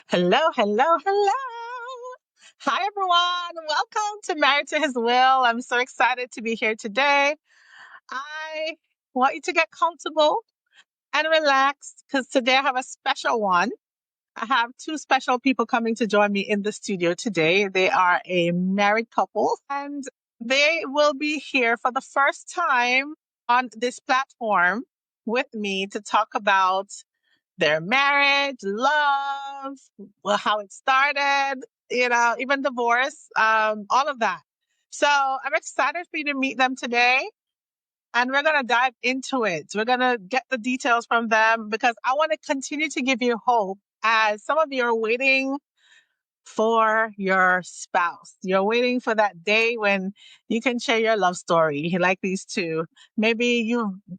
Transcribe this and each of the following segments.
Hello, hello, hello. Hi, everyone. Welcome to Married to His Will. I'm so excited to be here today. I want you to get comfortable and relax because today I have a special one. I have two special people coming to join me in the studio today. They are a married couple and they will be here for the first time on this platform with me to talk about their marriage, love, well, how it started, even divorce, all of that. So I'm excited for you to meet them today. And we're going to dive into it. We're going to get the details from them because I want to continue to give you hope as some of you are waiting for your spouse. You're waiting for that day when you can share your love story like these two. Maybe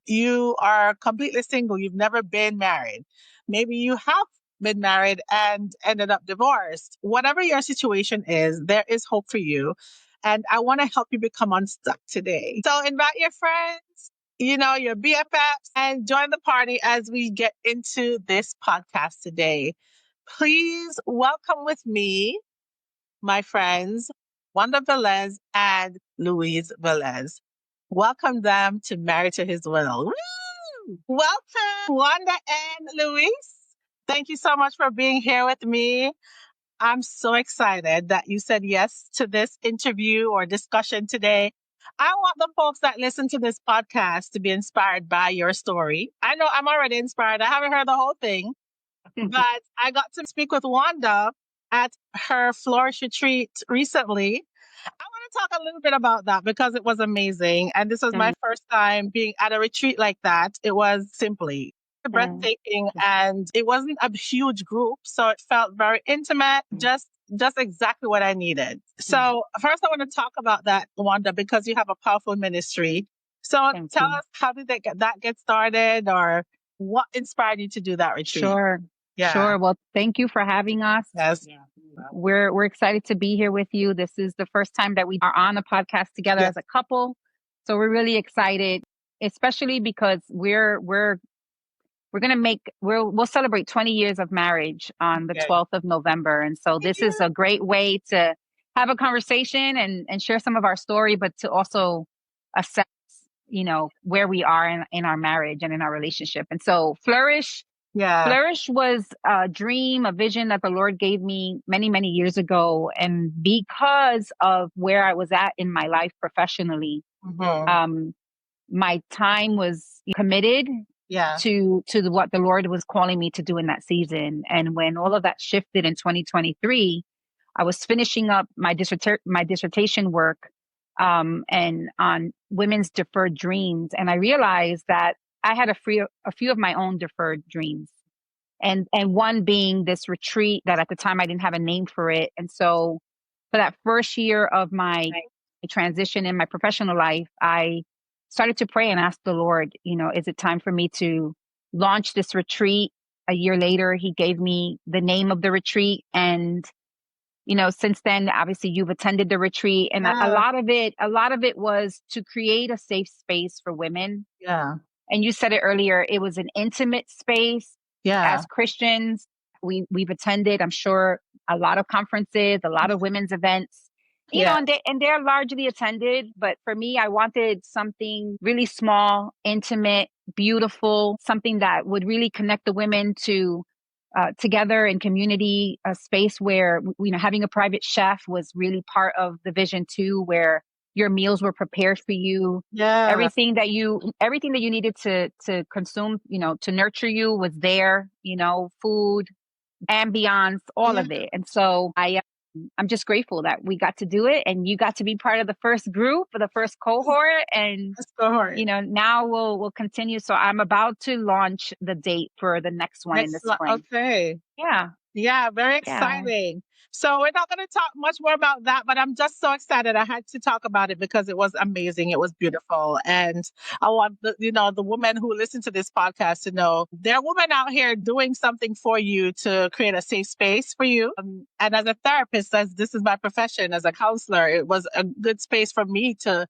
you are completely single. You've never been married. Maybe you have been married and ended up divorced. Whatever your situation is, there is hope for you. And I want to help you become unstuck today. So invite your friends, your BFFs, and join the party as we get into this podcast today. Please welcome with me, my friends, Wanda Velez and Luis Velez. Welcome them to Married to His Will. Woo! Welcome, Wanda and Luis. Thank you so much for being here with me. I'm so excited that you said yes to this interview or discussion today. I want the folks that listen to this podcast to be inspired by your story. I know I'm already inspired. I haven't heard the whole thing, but I got to speak with Wanda at her Flourish retreat recently. I want to talk a little bit about that because it was amazing. And this was my first time being at a retreat like that. It was simply breathtaking and it wasn't a huge group. So it felt very intimate, just exactly what I needed. So first I want to talk about that, Wanda, because you have a powerful ministry. So tell us, how did that get started, or what inspired you to do that retreat? Sure. Yeah. Sure. Well, thank you for having us. Yes. We're excited to be here with you. This is the first time that we are on a podcast together Yes. as a couple. So we're really excited, especially because we'll celebrate 20 years of marriage on the 12th of November. And so this is a great way to have a conversation and share some of our story, but to also assess, where we are in our marriage and in our relationship. And so Flourish was a dream, a vision that the Lord gave me many, many years ago. And because of where I was at in my life professionally, my time was committed to what the Lord was calling me to do in that season. And when all of that shifted in 2023, I was finishing up my dissertation work and on women's deferred dreams. And I realized that I had a few of my own deferred dreams. And one being this retreat that at the time I didn't have a name for it. And so for that first year of my transition in my professional life, I started to pray and ask the Lord, is it time for me to launch this retreat? A year later, he gave me the name of the retreat. And, since then, obviously you've attended the retreat, and a lot of it was to create a safe space for women. Yeah. And you said it earlier, it was an intimate space. As Christians, we've attended, I'm sure, a lot of conferences, a lot of women's events, and they're largely attended. But for me, I wanted something really small, intimate, beautiful, something that would really connect the women to together in community, a space where, having a private chef was really part of the vision too, where your meals were prepared for you. Yeah. Everything that you needed to consume, to nurture you was there, food, ambiance, all of it. And so I'm just grateful that we got to do it and you got to be part of the first group, or the first cohort. And, now we'll continue. So I'm about to launch the date for the next one in the spring. Okay. Yeah. Yeah, very exciting. So we're not going to talk much more about that, but I'm just so excited. I had to talk about it because it was amazing. It was beautiful. And I want the women who listen to this podcast to know there are women out here doing something for you to create a safe space for you. And as a therapist, as this is my profession, as a counselor, it was a good space for me to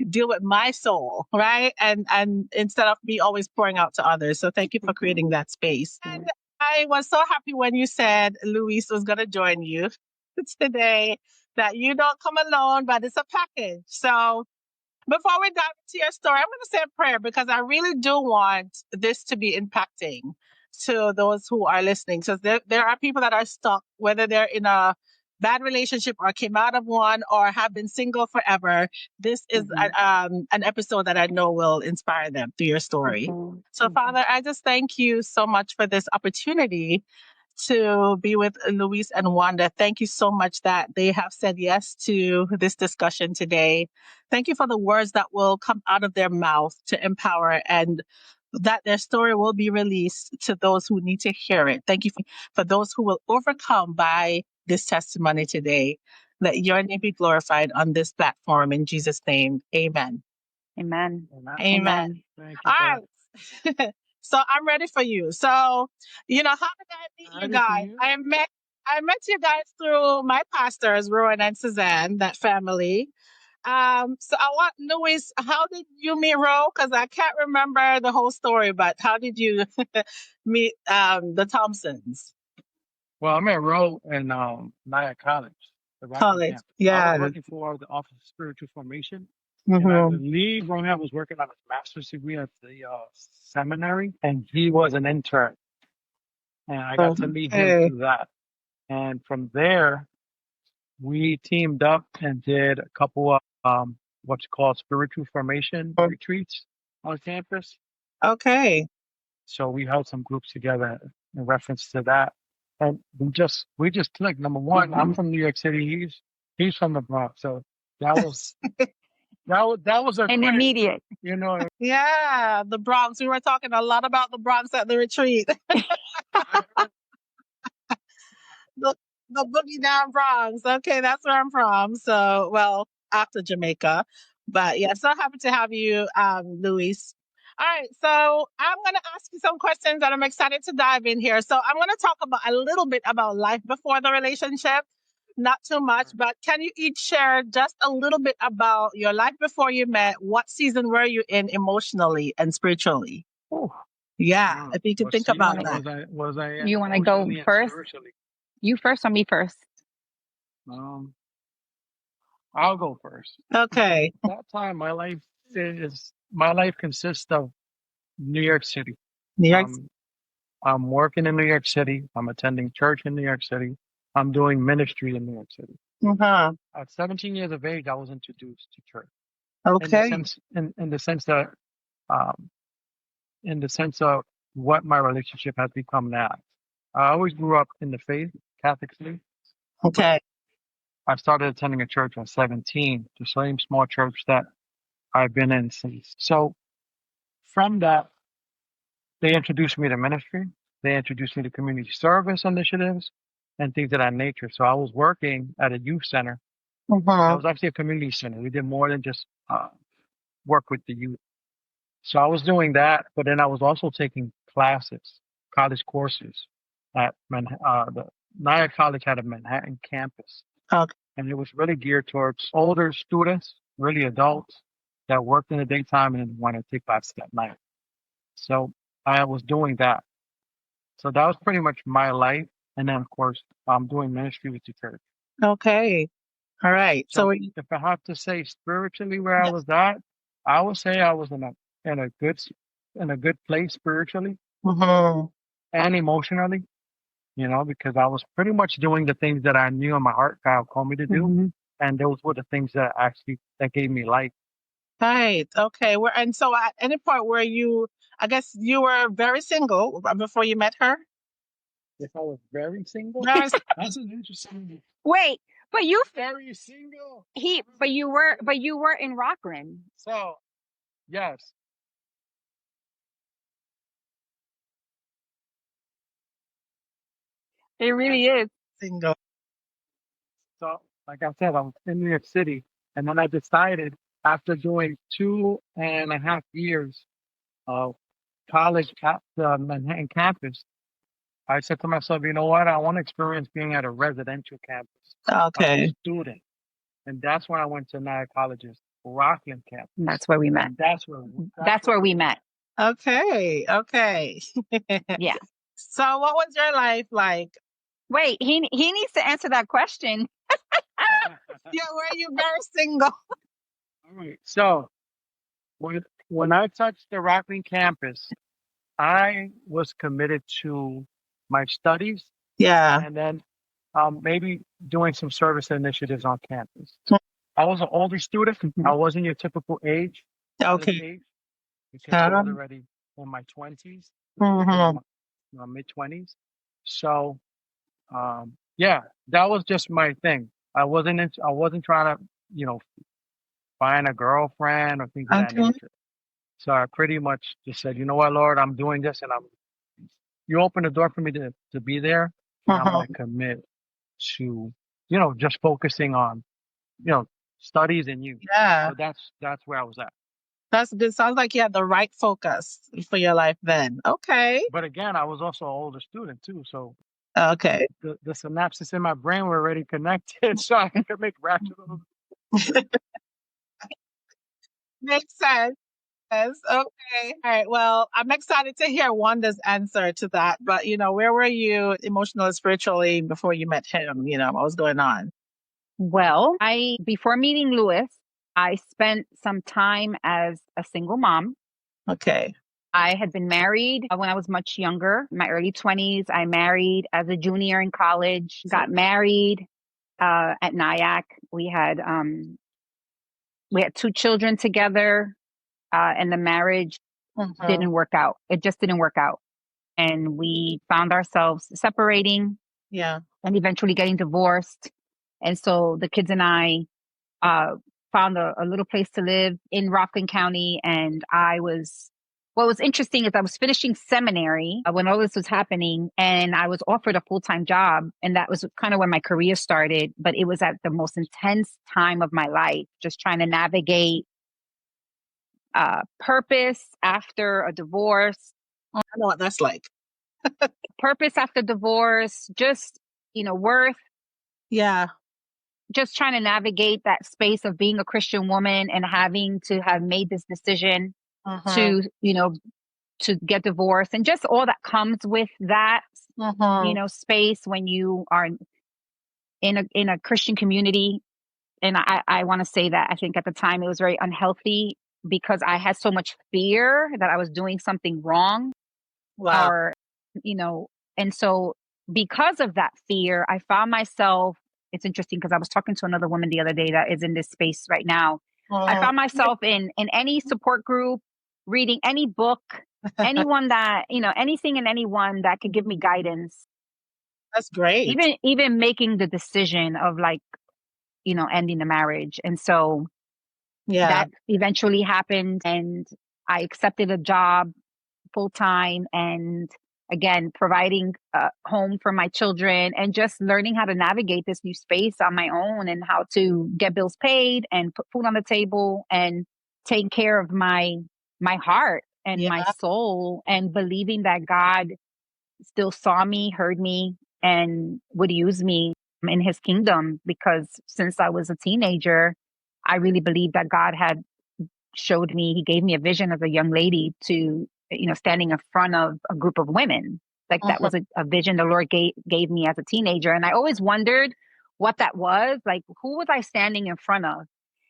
deal with my soul, right? And instead of me always pouring out to others. So thank you for creating that space. And I was so happy when you said Luis was going to join you today, that you don't come alone, but it's a package. So before we dive into your story, I'm going to say a prayer because I really do want this to be impacting to those who are listening. So there are people that are stuck, whether they're in a bad relationship or came out of one or have been single forever. This is an episode that I know will inspire them through your story. So, Father, I just thank you so much for this opportunity to be with Luis and Wanda. Thank you so much that they have said yes to this discussion today. Thank you for the words that will come out of their mouth to empower, and that their story will be released to those who need to hear it. Thank you for those who will overcome by this testimony today. Let your name be glorified on this platform. In Jesus' name, amen. Amen. Amen. All right. So I'm ready for you. So, how did I meet you guys? I met you guys through my pastors, Rowan and Suzanne, that family. So I want Luis, how did you meet Ro? Because I can't remember the whole story, but how did you meet the Thompsons? Well, I met Ro in Nyack College, the Rockland College, campus. I yeah. was working for the Office of Spiritual Formation, and I believe Rohan was working on his master's degree at the seminary, and he was an intern. And I got to meet him through that. And from there, we teamed up and did a couple of what's called spiritual formation retreats on campus. Okay. So we held some groups together in reference to that. And we just clicked. Number one, I'm from New York City. He's from the Bronx. So that was that was a an quick, immediate. Yeah, the Bronx. We were talking a lot about the Bronx at the retreat. the boogie down Bronx. Okay, that's where I'm from. So, well, after Jamaica. But yeah, so happy to have you, Luis. All right, so I'm going to ask you some questions that I'm excited to dive in here. So I'm going to talk about a little bit about life before the relationship, not too much, but can you each share just a little bit about your life before you met? What season were you in emotionally and spiritually? Oh, yeah, if you could think about that. Was I you want to go first? You first or me first? I'll go first. Okay. At that time, my life consists of New York City. New York. I'm working in New York City. I'm attending church in New York City. I'm doing ministry in New York City. At 17 years of age, I was introduced to church. Okay. In the sense of what my relationship has become now. I always grew up in the faith, Catholic faith. Okay. I started attending a church at 17, the same small church that I've been in since. So from that, they introduced me to ministry. They introduced me to community service initiatives and things of that nature. So I was working at a youth center. It was actually a community center. We did more than just work with the youth. So I was doing that, but then I was also taking classes, college courses at the Nyack College had a Manhattan campus. Okay. And it was really geared towards older students, really adults that worked in the daytime and wanted to take classes at night. So I was doing that. So that was pretty much my life. And then, of course, I'm doing ministry with the church. Okay. All right. So if I have to say spiritually where I was at, I would say I was in a good place spiritually and emotionally, because I was pretty much doing the things that I knew in my heart God called me to do. And those were the things that that gave me life. Right. Okay. And so at any point where I guess you were very single before you met her? If I was very single? That's an interesting. Wait, but you very single. But you were in Rockland. So, yes. It really is. Single. So, like I said, I was in New York City, and then I decided after doing 2.5 years of college at the Manhattan campus, I said to myself, you know what? I want to experience being at a residential campus. Okay. As a student. And that's when I went to Nyack College's Rockland campus. That's where we met. And That's where we met. Okay. Okay. Yeah. So what was your life like? Wait, he needs to answer that question. Yeah, were you very single? All right. So when I touched the Rockland campus, I was committed to my studies Yeah. and then maybe doing some service initiatives on campus. I was an older student. I wasn't your typical age, college Okay. age, because I was already in my 20s, Mhm. my mid 20s. So, yeah, that was just my thing. I wasn't trying to, find a girlfriend or things of that Okay. nature. So I pretty much just said, you know what, Lord, I'm doing this and you open the door for me to be there and I'm going Mhm. to commit to, just focusing on, you know, studies and you. Yeah. So that's where I was at. That's good. Sounds like you had the right focus for your life then. Okay. But again, I was also an older student too. So Okay. the synapses in my brain were already connected. So I could make rational. Makes sense. Yes. Okay. All right. Well, I'm excited to hear Wanda's answer to that. But, where were you emotionally, spiritually before you met him? What was going on? Well, before meeting Luis, I spent some time as a single mom. Okay. I had been married when I was much younger, in my early 20s. I married as a junior in college, got married at NIAC. We had 2 children together, and the marriage Mhm. didn't work out. It just didn't work out. And we found ourselves separating Yeah. and eventually getting divorced. And so the kids and I uh, found a little place to live in Rockland County. And what was interesting is I was finishing seminary when all this was happening, and I was offered a full-time job. And that was kind of when my career started. But it was at the most intense time of my life, just trying to navigate purpose after a divorce, I know what that's like. just, worth, Yeah. just trying to navigate that space of being a Christian woman and having to have made this decision Mhm. to, to get divorced and just all that comes with that, Mhm. space when you are in a Christian community. And I want to say that I think at the time it was very unhealthy because I had so much fear that I was doing something wrong Wow. or, you know, and so because of that fear, I found myself, it's interesting because I was talking to another woman the other day that is in this space right now. I Mhm. found myself in any support group, reading any book, anyone that, anything and anyone that could give me guidance, That's great. even making the decision of like, ending the marriage. And so Yeah. that eventually happened and I accepted a job full time and again providing a home for my children and just learning how to navigate this new space on my own and how to get bills paid and put food on the table and take care of my heart and my Yeah. soul and believing that God still saw me, heard me, and would use me in his kingdom because since I was a teenager, I really believed that God had showed me, he gave me a vision as a young lady to, standing in front of a group of women. Like that Mhm. was a vision the Lord gave me as a teenager. And I always wondered what that was. Like, who was I standing in front of?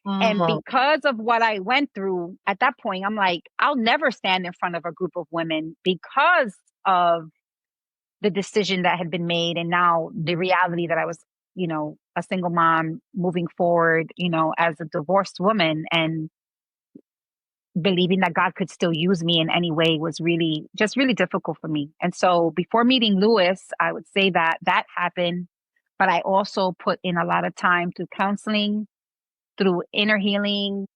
And Mhm. because of what I went through at that point, I'm like, I'll never stand in front of a group of women because of the decision that had been made. And now the reality that I was, a single mom moving forward, as a divorced woman and believing that God could still use me in any way was really just really difficult for me. And so before meeting Lewis, I would say that that happened, but I also put in a lot of time through counseling, through inner healing,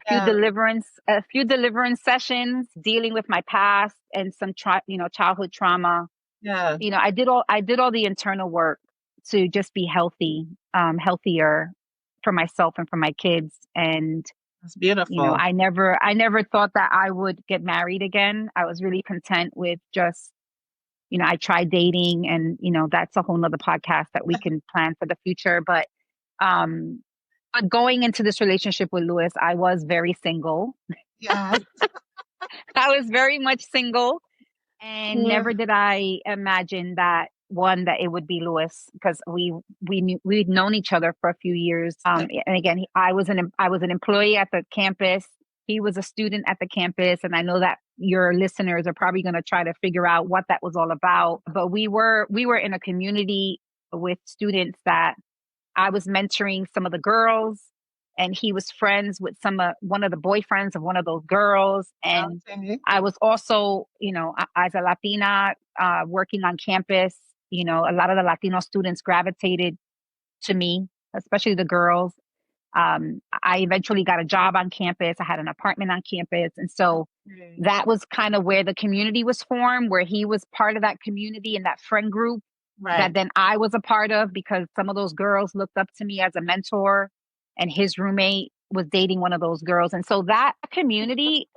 Yeah. a few deliverance sessions, dealing with my past and some childhood trauma. Yeah. I did all the internal work to just be healthier for myself and for my kids. And That's beautiful. I never thought that I would get married again. I was really content with just, I tried dating and, that's a whole nother podcast that we can plan for the future. But, um, But going into this relationship with Luis, I was very single. Yes. I was very much single. And Yeah. never did I imagine that that it would be Lewis, because we'd known each other for a few years. And again, I was an employee at the campus. He was a student at the campus, and I know that your listeners are probably going to try to figure out what that was all about. But we were in a community with students that I was mentoring some of the girls, and he was friends with one of the boyfriends of one of those girls. And Okay. I was also, as a Latina, working on campus. A lot of the Latino students gravitated to me, especially the girls. I eventually got a job on campus. I had an apartment on campus. And so that was kind of where the community was formed, where he was part of that community and that friend group that Right. then I was a part of, because some of those girls looked up to me as a mentor, and his roommate was dating one of those girls. And so that community,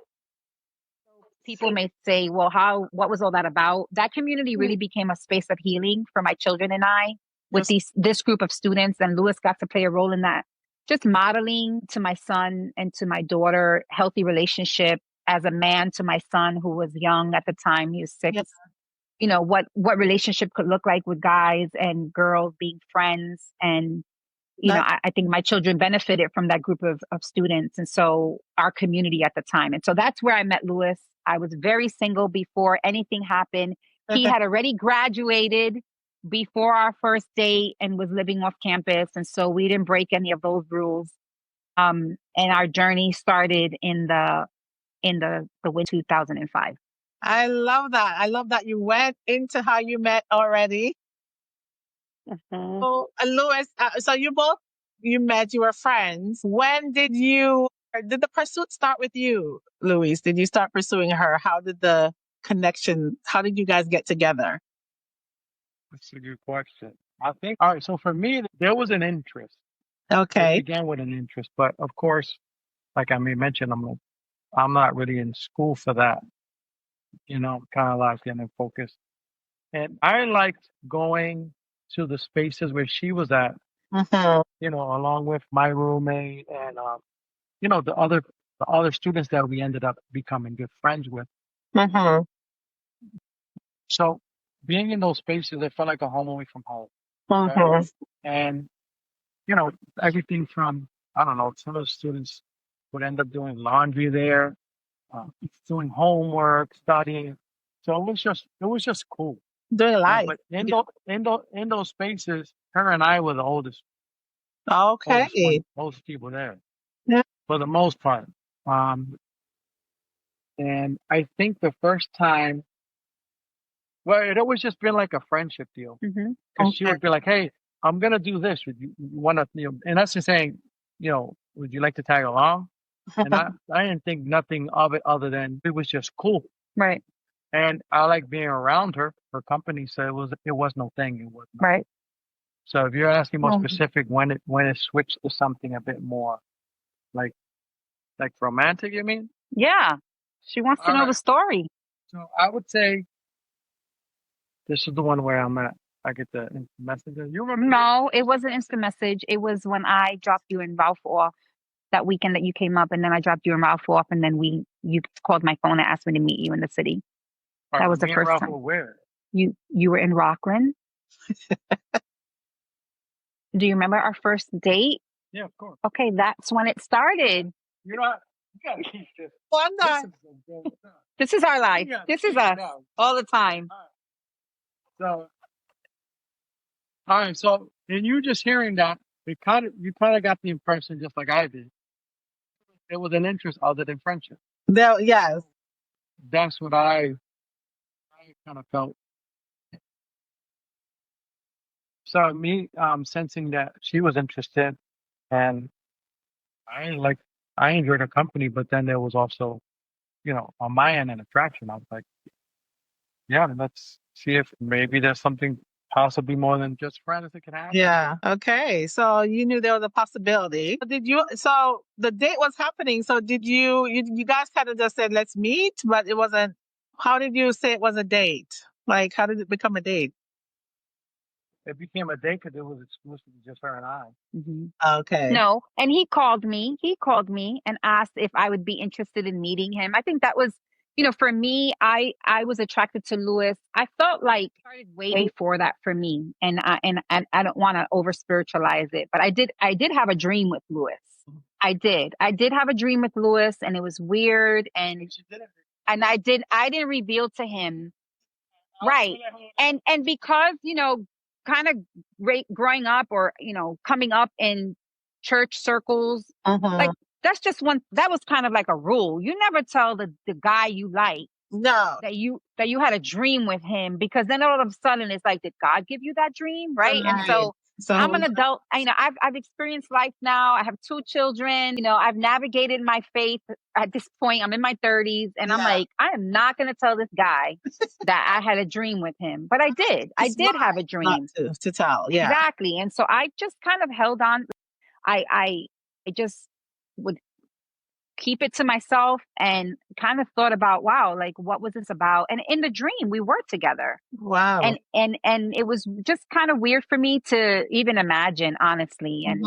people may say, well, what was all that about? That community really became a space of healing for my children and I, with Yes. this group of students. And Lewis got to play a role in that, just modeling to my son and to my daughter healthy relationship, as a man to my son, who was young at the time. He was 6. Yes. What relationship could look like with guys and girls being friends. And I think my children benefited from that group of students, and so our community at the time. And so that's where I met Lewis. I was very single before anything happened. He had already graduated before our first date and was living off campus. And so we didn't break any of those rules. And our journey started in the winter 2005. I love that. I love that you went into how you met already. Mhm. So, Louis, so you met, you were friends. When did the pursuit start with you, Louis? Did you start pursuing her? How did you guys get together? That's a good question. I think, all right, so for me, there was an interest. It Okay. began with an interest, but of course, like I mentioned, I'm not really in school for that, kind of like getting focused. And I liked going to the spaces where she was at, Mm-hmm. along with my roommate and, the other students that we ended up becoming good friends with. Mm-hmm. So being in those spaces, it felt like a home away from home. Okay? Mm-hmm. And, you know, everything from, I don't know, some of the students would end up doing laundry there, uh, doing homework, studying. So it was just cool. Doing And, life. but in those spaces, her and I were the Okay. oldest people there Yeah. for the most part. Um, and I think the first time, well, it always just been like a friendship deal, Mhm. because she Okay. would be like, "Hey, I'm gonna do this. Would you want to?" And that's just saying, would you like to tag along? And I didn't think nothing of it other than it was just cool, Right. and I like being around her company. So it was no thing. It was no. Right. So if you're asking more Mhm. specific, when it switched to something a bit more like like romantic, you mean? Yeah. She wants to All know the right. story. So I would say this is the one where I'm at. I get the instant messenger. You remember? No, it wasn't instant message. It was when I dropped you and Ralph off that weekend that you came up, and then I dropped you and Ralph off, and then you called my phone and asked me to meet you in the city. All That right, was the me and first Ralph time. were where? You were in Rockland. Do you remember our first date? Yeah, of course. Okay, that's when it started. You know, you gotta keep this. Wanda. This is so good. This is our life. You gotta This is keep us it up. all the time. So, all right. So, and you just hearing that, you kind of got the impression, just like I did, it was an interest other than friendship. Yes. That's what I kind of felt. So me, sensing that she was interested, and I like I enjoyed her company, but then there was also, on my end, an attraction. I was like, yeah, let's see if maybe there's something possibly more than just friends that can happen. Yeah. Okay. So you knew there was a possibility. So the date was happening. So you guys kind of just said, let's meet, but it wasn't, how did you say it was a date? Like, how did it become a date? It became a date because it was exclusive to just her and I. Mm-hmm. Okay. No, and he called me. He called me and asked if I would be interested in meeting him. I think that was, for me, I was attracted to Luis. I felt like it started way before that for me, and I don't want to over spiritualize it, but I did have a dream with Luis. I did have a dream with Luis, and it was weird, and I didn't reveal to him. Right. And because, kind of growing up or, coming up in church circles, like that was kind of like a rule. You never tell the guy you like No. that you had a dream with him, because then all of a sudden it's like, did God give you that dream? Right. And Right. so I'm an adult. I've experienced life now. I have 2 children. I've navigated my faith at this point. I'm in my 30s, and I'm like, I am not going to tell this guy that I had a dream with him. But I did. I It's did have a not dream. to tell. Yeah. Exactly. And so I just kind of held on. I just would keep it to myself and kind of thought about, wow, like, what was this about? And in the dream, we were together. Wow. And it was just kind of weird for me to even imagine, honestly. And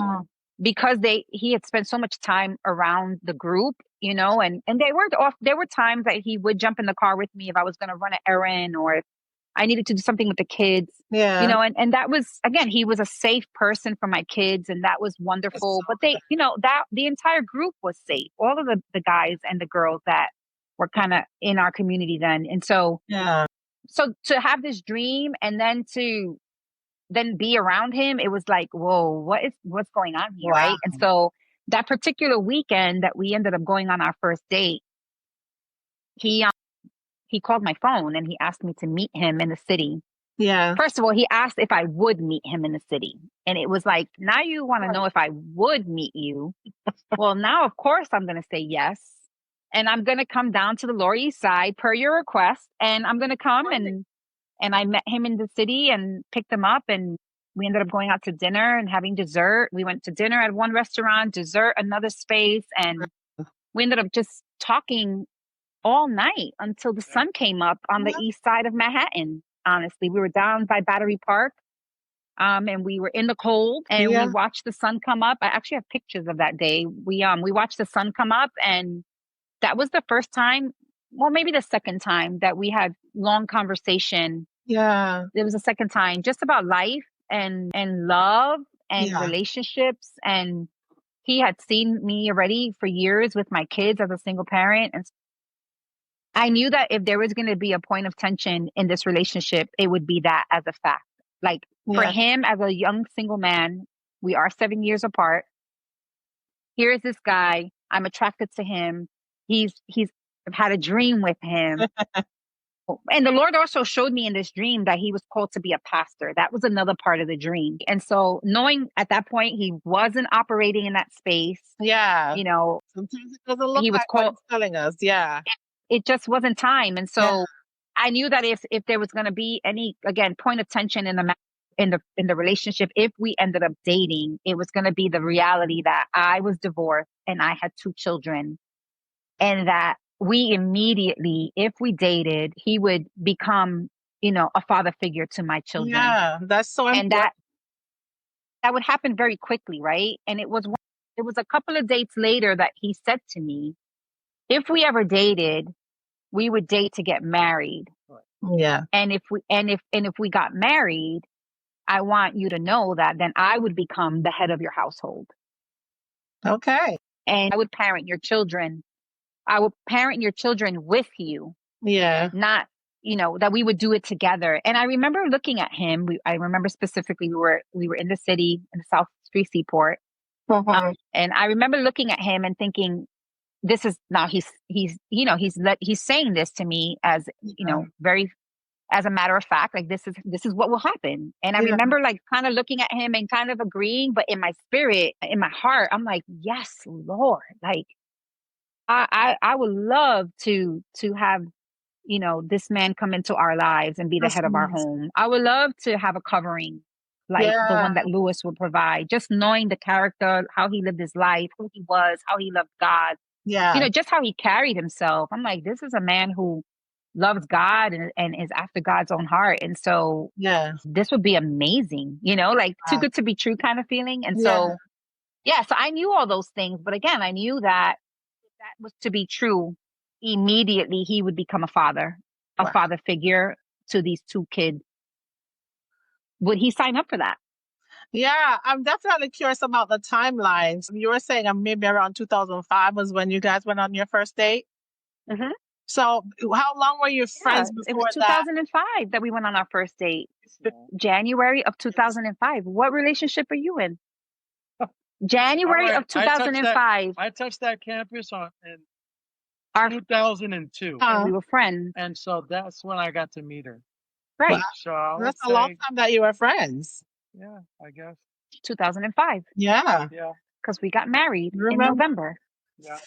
because he had spent so much time around the group, and there were times that he would jump in the car with me if I was going to run an errand, or if I needed to do something with the kids. Yeah. And that was, again, he was a safe person for my kids, and that was wonderful. But they, that the entire group was safe. All of the guys and the girls that were kind of in our community then. And so to have this dream and then to be around him, it was like, whoa, what's going on here? Wow. Right. And so that particular weekend that we ended up going on our first date, he called my phone and he asked me to meet him in the city. Yeah. First of all, he asked if I would meet him in the city. And it was like, now you want to know if I would meet you. Well, now, of course, I'm going to say yes. And I'm going to come down to the Lower East Side per your request. And I'm going to come. And I met him in the city and picked him up. And we ended up going out to dinner and having dessert. We went to dinner at one restaurant, dessert, another space. And we ended up just talking all night until the sun came up on the east side of Manhattan. Honestly, we were down by Battery Park, and we were in the cold, and we watched the sun come up. I actually have pictures of that day. We watched the sun come up, and that was the first time, well, maybe the second time that we had long conversation. Yeah. It was the second time, just about life and love and relationships. And he had seen me already for years with my kids as a single parent, and I knew that if there was going to be a point of tension in this relationship, it would be that as a fact. Like for him as a young single man, we are 7 years apart. Here's this guy. I'm attracted to him. I've had a dream with him. And the Lord also showed me in this dream that he was called to be a pastor. That was another part of the dream. And so knowing at that point he wasn't operating in that space. Yeah. Sometimes it doesn't look he was like called, what it's telling us. Yeah. It just wasn't time. And so I knew that if there was going to be any, again, point of tension in the relationship, if we ended up dating, it was going to be the reality that I was divorced and I had 2 children, and that we immediately, if we dated, he would become, a father figure to my children. Yeah, that's so important. And that would happen very quickly, right? And it was a couple of dates later that he said to me, if we ever dated, we would date to get married. Yeah. And if we got married, I want you to know that then I would become the head of your household. Okay. And I would parent your children. I would parent your children with you. Yeah. Not, that we would do it together. And I remember looking at him. I remember specifically we were in the city, in the South Street Seaport. And I remember looking at him and thinking, this is now he's saying this to me as, very, as a matter of fact, like this is what will happen. And I remember like kind of looking at him and kind of agreeing, but in my spirit, in my heart, I'm like, yes, Lord, like I would love to have, this man come into our lives and be the head of our home. I would love to have a covering like the one that Luis would provide, just knowing the character, how he lived his life, who he was, how he loved God. Yeah. Just how he carried himself. I'm like, this is a man who loves God and is after God's own heart. And so Yeah. this would be amazing, like too good to be true kind of feeling. And Yeah. so, yeah, so I knew all those things. But again, I knew that if that was to be true, immediately he would become a Wow. father figure to these two kids. Would he sign up for that? Yeah, I'm definitely curious about the timelines. You were saying maybe around 2005 was when you guys went on your first date. Mm-hmm. So, how long were you Yeah, friends it was before that? 2005 that we went on our first date. January of 2005. What relationship are you in? All January right, of 2005. I touched that campus in Our 2002, and Huh. we were friends. and so that's when I got to meet her. Wow, Right. So I would that's a long say, time that you were friends. yeah, I guess, 2005. Yeah, yeah, Because we got married in remember. November. yeah,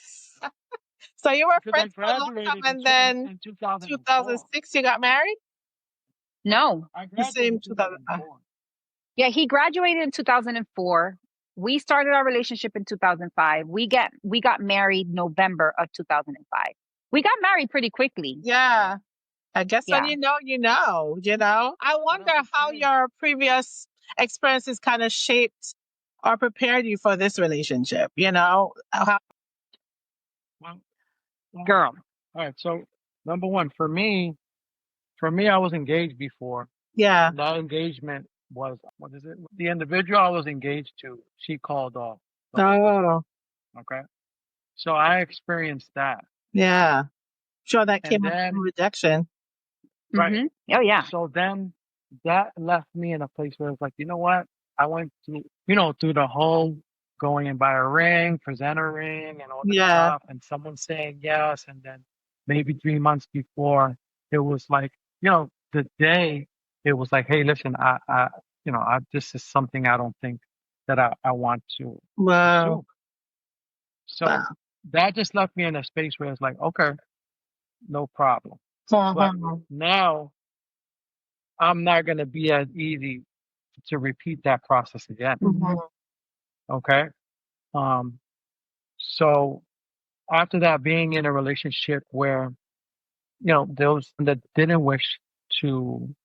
So you were because I friends for a long time, graduated and then in 2004. 2006 you got married. No. I The graduated same in 2005. 2004. Yeah, he graduated in 2004. We started our relationship in 2005. We got married November of 2005. We got married pretty quickly. Yeah, I guess when Yeah. you know, you know. You know. I But wonder that's the how thing. your previous experiences kind of shaped or prepared you for this relationship. You know. How, Well, well, Girl. all right. So number one, for me, I was engaged before. yeah. That engagement was, what is it? The individual I was engaged to, she called off the whole thing. Oh, Okay. So I experienced that. yeah. Sure, that And came with some then, rejection. right. Mm-hmm. Oh yeah. So then that left me in a place where it's like, you know what? I went through, through the whole going and buy a ring, present a ring and all that Yeah. stuff, and someone saying yes. And then maybe 3 months before, it was like, the day it was like, hey, listen, this is something I don't think that I want to Wow. pursue. So Wow. that just left me in a space where it's like, okay, no problem. But Uh-huh. now I'm not going to be as easy to repeat that process again. Mhm. Okay. Um, so after that, being in a relationship where, those that didn't wish to,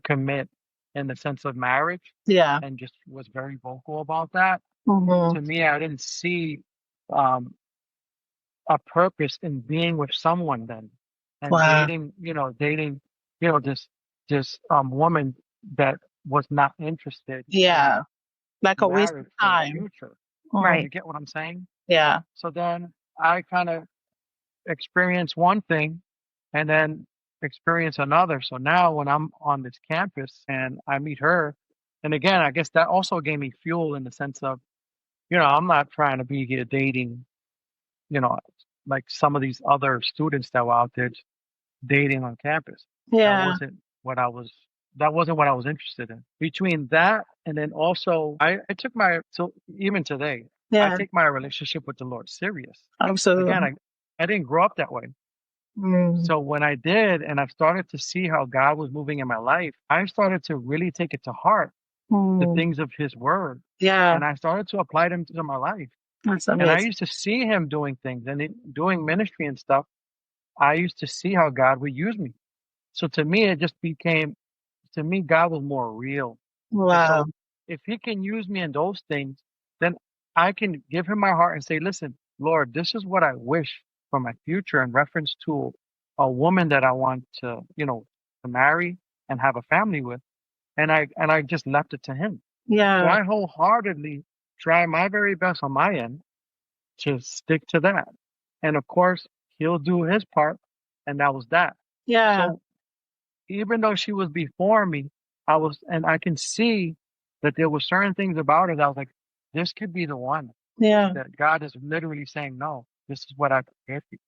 commit in the sense of marriage Yeah. and just was very vocal about that, Mhm. to me, I didn't see, um, a purpose in being with someone then and Wow. dating, this woman that was not interested in Yeah. Like a waste of marriage for the time. future. Mhm. You Right. get what I'm saying? Yeah. So then I kind of experience one thing and then experience another. So now when I'm on this campus and I meet her, and again, I guess that also gave me fuel in the sense of, I'm not trying to be here dating, you know, like some of these other students that were out there dating on campus. That Yeah. wasn't what I was that wasn't what I was interested in. Between that and then also I took so even today, I Yeah. take my relationship with the Lord serious. Again, Absolutely. I didn't grow up that way. Mm. So when I did and I've started to see how God was moving in my life, I started to really take it to heart, the Mm. things of his word. Yeah. And I started to apply them to my life. That's And I amazing. used to see him doing things and doing ministry and stuff. I used to see how God would use me. So to me, it just became, to me, God was more real. And Wow. so if he can use me in those things, then I can give him my heart and say, listen, Lord, this is what I wish for my future in reference to a woman that I want to, to marry and have a family with. And I just left it to him. So Yeah. I wholeheartedly try my very best on my end to stick to that. And of course, he'll do his part. And that was that. Yeah. So even though she was before me, and I can see that there were certain things about her that I was like, this could be the one Yeah. that God is literally saying, no, this is what I prepared for you.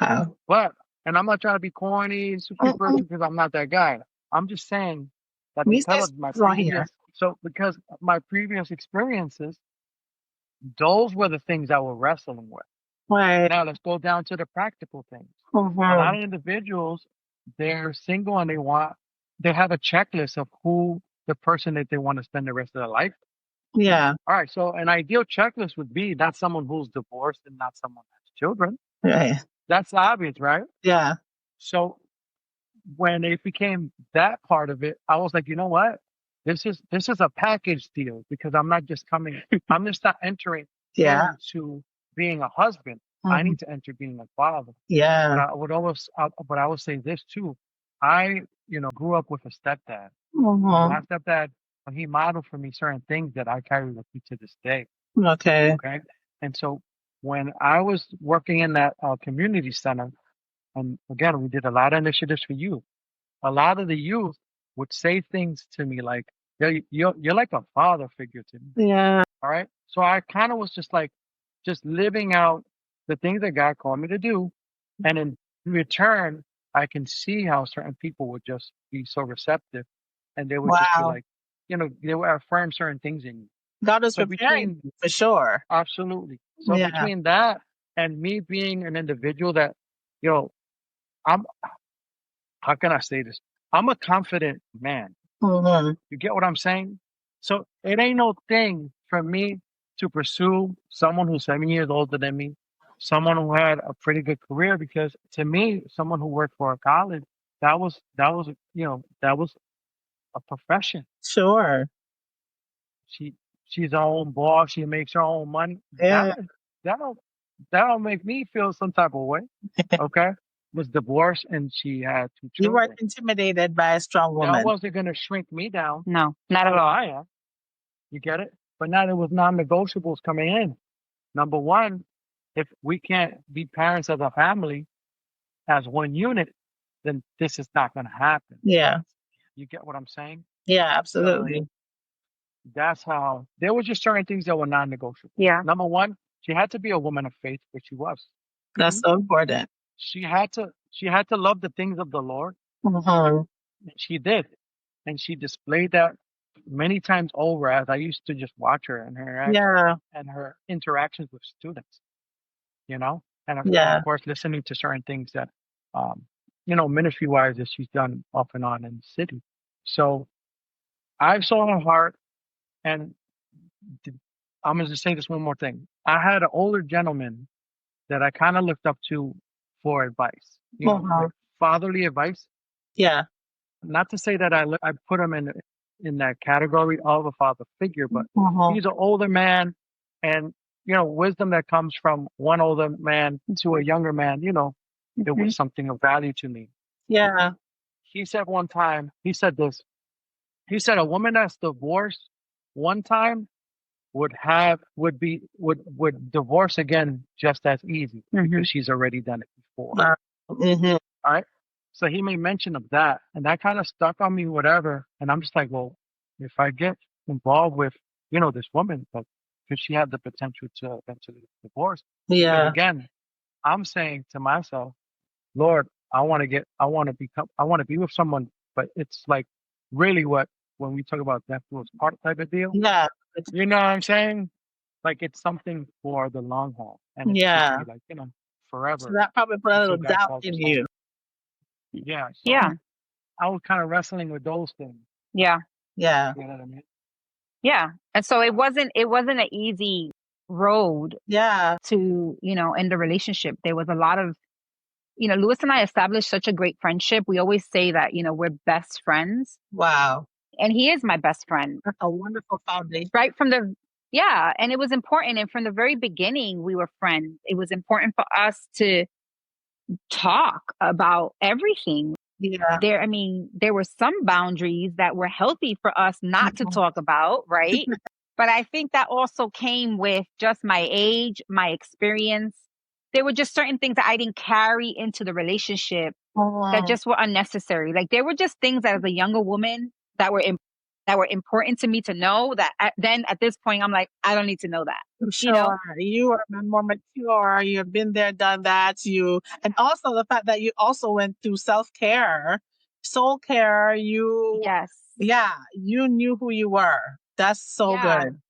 Wow. But, and I'm not trying to be corny, super Mm-mm. spiritual because I'm not that guy. I'm just saying that We say right here. because of my previous experiences, those were the things I was wrestling with. Right. Now let's go down to the practical things. A lot Mhm. of individuals, they're single and they have a checklist of who the person that they want to spend the rest of their life. Yeah. All right. So an ideal checklist would be not someone who's divorced and not someone who has children. Right. That's obvious, right? Yeah. So when it became that part of it, I was like, you know what? This is a package deal because I'm not just coming. I'm just not entering Yeah. into being a husband. I Mhm. need to enter being a father. But Yeah. I would say this too. I, grew up with a stepdad. Mhm. My stepdad, he modeled for me certain things that I carry with me to this day. Okay. Okay. And so when I was working in that community center, and again, we did a lot of initiatives for youth. A lot of the youth would say things to me like, you're like a father figure to me. Yeah. All right. So I kind of was just like, just living out the things that God called me to do. And in return, I can see how certain people would just be so receptive and they would just be Wow. like, they would affirm certain things in you. God is So preparing between, you for sure. absolutely. So Yeah. between that and me being an individual that, you know, I'm, how can I say this? I'm a confident man. Mhm. You get what I'm saying? So it ain't no thing for me to pursue someone who's 7 years older than me, someone who had a pretty good career, because to me, someone who worked for a college, that was a profession. Sure. She she's her own boss, she makes her own money. Yeah. That'll that'll make me feel some type of way. Okay. Was divorced and she had two You weren't children. intimidated by a strong That woman. wasn't gonna shrink me down No, not to at who all. I am. You get it? But now there was non-negotiables coming in. Number one, if we can't be parents as a family, as one unit, then this is not going to happen. Yeah. You get what I'm saying? Yeah, So absolutely. that's how there were just certain things that were non-negotiable. Yeah. Number one, she had to be a woman of faith, which she was. That's Mhm. so important. She had to love the things of the Lord. Mhm. And she did. And she displayed that many times over as I used to just watch her Yeah. and her interactions with students, and Yeah. of course listening to certain things that, um, ministry wise that she's done off and on in the city. So I saw her heart, and th- I'm going to say this one more thing. I had an older gentleman that I kind of looked up to for advice, like Mhm. fatherly advice. Yeah. Not to say that I put him in that category of a father figure, but Mhm. he's an older man, and wisdom that comes from one older man to a younger man. It Mhm. was something of value to me. Yeah. He said one time, he said this. He said a woman that's divorced one time would divorce again just as easy Mhm. because she's already done it before. Wow. Mhm. All right. So he made mention of that, and that kind of stuck on me, whatever. And I'm just like, well, if I get involved with, this woman, but could she have the potential to eventually divorce? Because Yeah. again, I'm saying to myself, Lord, I want to be with someone, but it's like really when we talk about death was part type of deal. Yeah. You know what I'm saying? Like it's something for the long haul, and it could be Yeah. like, So forever that probably put a until little God doubt calls in us home. you. Yeah. So Yeah. I was kind of wrestling with those things. Yeah. Yeah. You know what I mean? Yeah. And so it wasn't an easy road Yeah. to, end the relationship. There was a lot of, Lewis and I established such a great friendship. We always say that, we're best friends. Wow. And he is my best friend. That's a wonderful foundation. Right from the Yeah, and it was important. And from the very beginning, we were friends. It was important for us to talk about everything. Yeah. There were some boundaries that were healthy for us not to Mhm. talk about, right? But I think that also came with just my age, my experience. There were just certain things that I didn't carry into the relationship that Mhm. just were unnecessary. Like there were just things that as a younger woman that were important to me to know that then at this point I'm like, I don't need to know that. You know? Sure. You are more mature. You've been there, done that. And also the fact that you also went through self-care, soul care. Yes. Yeah, you knew who you were. That's so Yeah. good.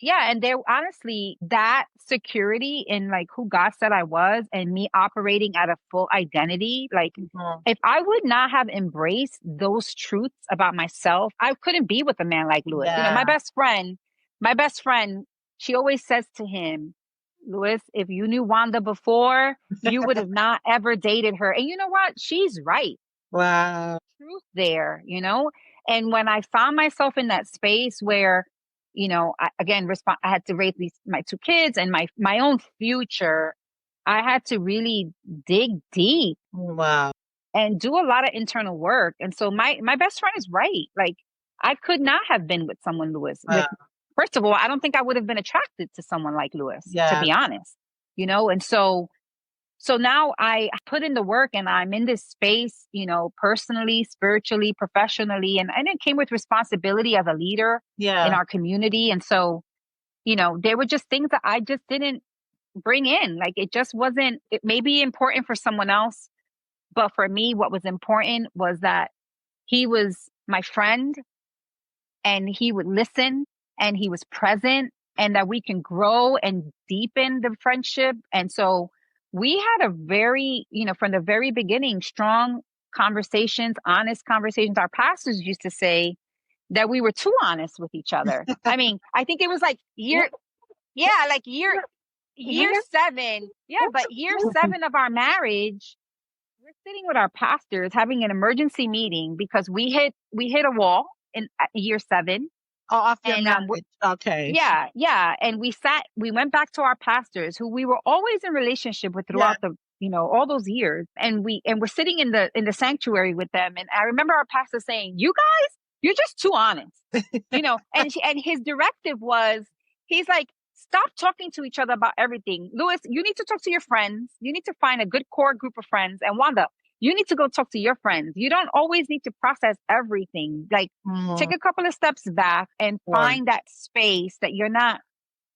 Yeah, and there honestly, that security in like who God said I was and me operating at a full identity, like Mhm. if I would not have embraced those truths about myself, I couldn't be with a man like Lewis. Yeah. My best friend, she always says to him, Lewis, if you knew Wanda before, you would have not ever dated her. And you know what? She's right. Wow. Truth there, you know? And when I found myself in that space where, you know, I had to raise my two kids and my own future, I had to really dig deep Wow. and do a lot of internal work. And so my best friend is right. Like, I could not have been with someone Wow. first of all, I don't think I would have been attracted to someone like Lewis, to Yeah. be honest, you know? And so now I put in the work and I'm in this space, you know, personally, spiritually, professionally, and it came with responsibility as a leader in Yeah. our community. And so, you know, there were just things that I just didn't bring in. Like, it just wasn't, it may be important for someone else, but for me, what was important was that he was my friend and he would listen and he was present and that we can grow and deepen the friendship. And so we had a very, you know, from the very beginning, strong conversations, honest conversations. Our pastors used to say that we were too honest with each other. I mean, I think it was like yeah, like year seven. Yeah, but year seven of our marriage, we're sitting with our pastors having an emergency meeting because we hit a wall in year seven. Oh, off your And marriage. Okay. yeah, and we went back to our pastors who we were always in relationship with Yeah. throughout the, you know, all those years, and we're sitting in the sanctuary with them, and I remember our pastor saying, "You guys, you're just too honest," you know, and his directive was, he's like, "Stop talking to each other about everything. Lewis, you need to talk to your friends. You need to find a good core group of friends, and Wanda, you need to go talk to your friends. You don't always need to process everything. Like, take a couple of steps back and find that space that you're not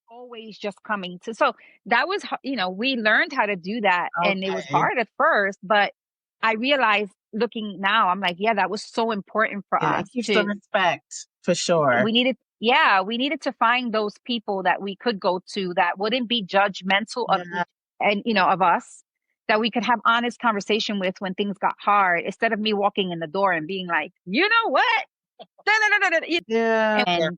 always just coming to." So that was, you know, we learned how to do that. And it was Okay. hard at first, but I realized looking now, I'm like, yeah, that was so important for Yeah. us It keeps the to, respect for sure. we needed to find those people that we could go to that wouldn't be judgmental of Yeah. and, you know, of us, that we could have honest conversation with when things got hard, instead of me walking in the door and being like, you know what? Yeah. And Yeah.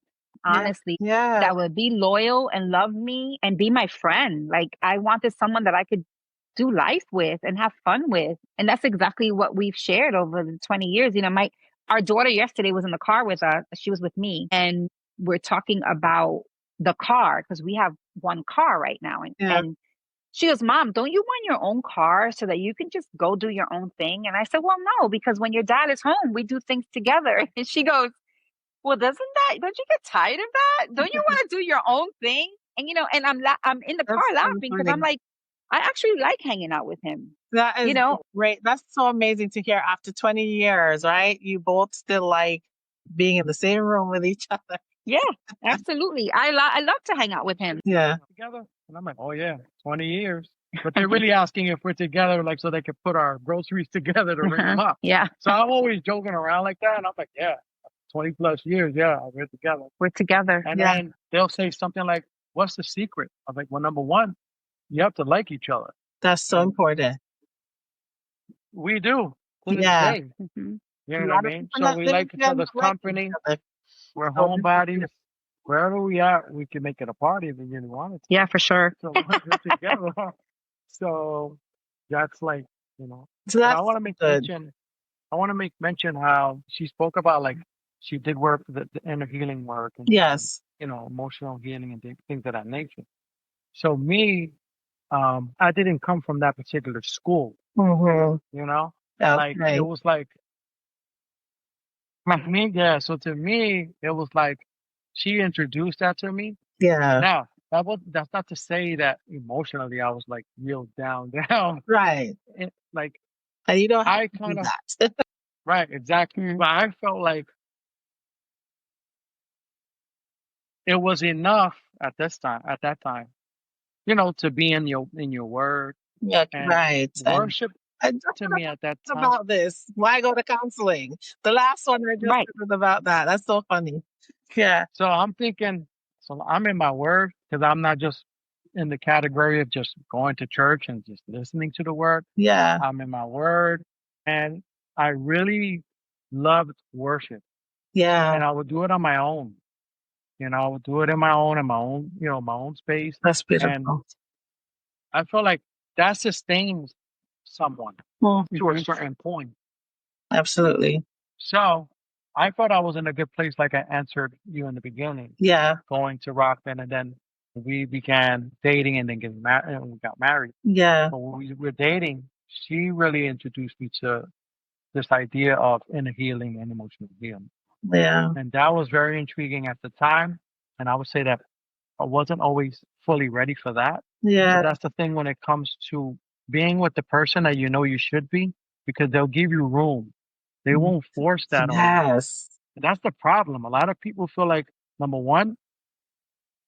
honestly, Yeah. that would be loyal and love me and be my friend. Like, I wanted someone that I could do life with and have fun with. And that's exactly what we've shared over the 20 years. You know, our daughter yesterday was in the car with us. She was with me, and we're talking about the car because we have one car right now. Yeah. And she goes, "Mom, don't you want your own car so that you can just go do your own thing?" And I said, "Well, no, because when your dad is home, we do things together." And she goes, "Well, don't you get tired of that? Don't you want to do your own thing?" And, you know, and I'm in the car That's so laughing because I'm funny. like, I actually like hanging out with him, That you is know? great. That's so amazing to hear after 20 years, right? You both still like being in the same room with each other. Yeah, absolutely. I love to hang out with him. Yeah. Together? And I'm like, oh yeah, 20 years. But they're really asking if we're together, like, so they could put our groceries together to ring them up. Yeah, So I'm always joking around like that. And I'm like, yeah, 20 plus years. Yeah, we're together. we're together. And Yeah. then they'll say something like, what's the secret? I'm like, well, number one, you have to like each other. That's so important. We do to this Yeah. day. Mhm. You A know what lot I of mean? people So not we live like each together other's like each company. other. We're So homebodies. Wherever we are, we can make it a party if we really wanted to. Yeah, for sure. So we're together. So that's like, you know. so But I that's want to make good. mention. I want to make mention how she spoke about, like, she did work, the inner healing work, and Yes. you know, emotional healing and things of that nature. So me, I didn't come from that particular school. Mm-hmm. You know, like Okay. it was like me. Yeah. So to me, it was like she introduced that to me. Yeah. Now, that's not to say that emotionally I was like real down, down. Right. Like And you don't have I to do kind of, that. right, exactly. Mm. But I felt like it was enough at that time, you know, to be in your word Yeah. and Right. And worship I just to want me at to that talk time. about this. Why go to counseling? The last one I just Right. did was about that. That's so funny. Yeah. So I'm thinking, so I'm in my word because I'm not just in the category of just going to church and just listening to the word. Yeah. I'm in my word, and I really loved worship, Yeah. and I would do it on my own. You know, I would do it in my own, you know, my own space, That's and beautiful. I feel like that sustains someone to a Mhm. certain point. Absolutely. So I thought I was in a good place, like I answered you in the beginning, Yeah. going to Rockland, and then we began dating and then getting married, and we got married. Yeah. But when we were dating, she really introduced me to this idea of inner healing and emotional healing. Yeah. And that was very intriguing at the time. And I would say that I wasn't always fully ready for that. But Yeah. that's the thing when it comes to being with the person that you know you should be, because they'll give you room. They won't force that on you. Yes. And that's the problem. A lot of people feel like, number one,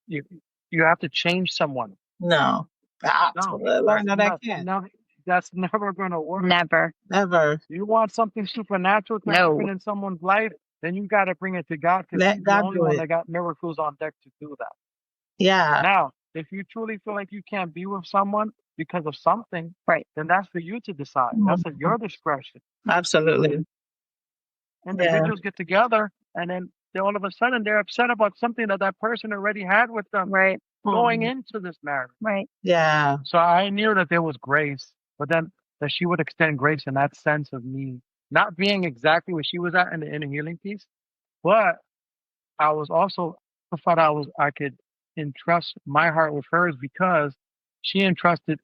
you you have to change someone. No. I No, totally learned that I can't. that's never gonna work. Never. Never. You want something supernatural to No. happen in someone's life, then you got to bring it to God because Let He's the God only do one it. that got miracles on deck to do that. Yeah. Now, if you truly feel like you can't be with someone because of something, Right. then that's for you to decide. That's at your discretion. Absolutely. Yeah. Individuals get together and then all of a sudden they're upset about something that that person already had with them Right. going into this marriage. Right. Yeah. So I knew that there was grace, but then that she would extend grace in that sense of me not being exactly where she was at in the inner healing piece, but I was also I thought I could entrust my heart with hers because she entrusted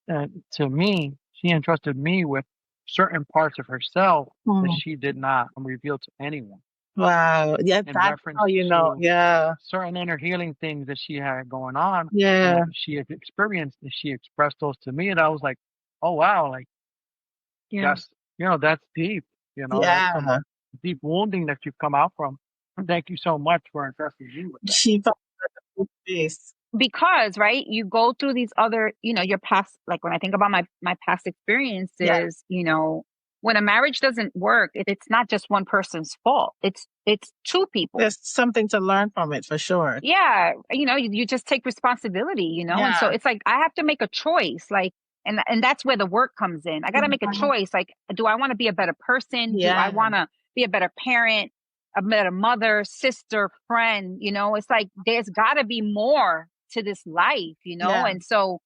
to me. She entrusted me with certain parts of herself that Mm. she did not reveal to anyone Wow. Yeah, in that's reference how you know. to Yeah. certain inner healing things that she had going on and Yeah. that she had experienced and she expressed those to me and I was like, oh wow, like Yeah. that's that's deep, that's some Yeah. deep wounding that you've come out from. Thank you so much for entrusting me with that. She felt space. Because, right, you go through these other, your past, like when I think about my past Yeah. experiences, when a marriage doesn't work, it's not just one person's fault. It's two people. There's something to learn from it for sure. Yeah, you just take responsibility, and so Yeah. it's like I have to make a choice, like, and that's where the work comes in. I got to make a choice, like, do I want to be a better person? Do I Yeah. want to be a better parent, a better mother, sister, friend? It's like there's got to be more to this life, Yeah. and so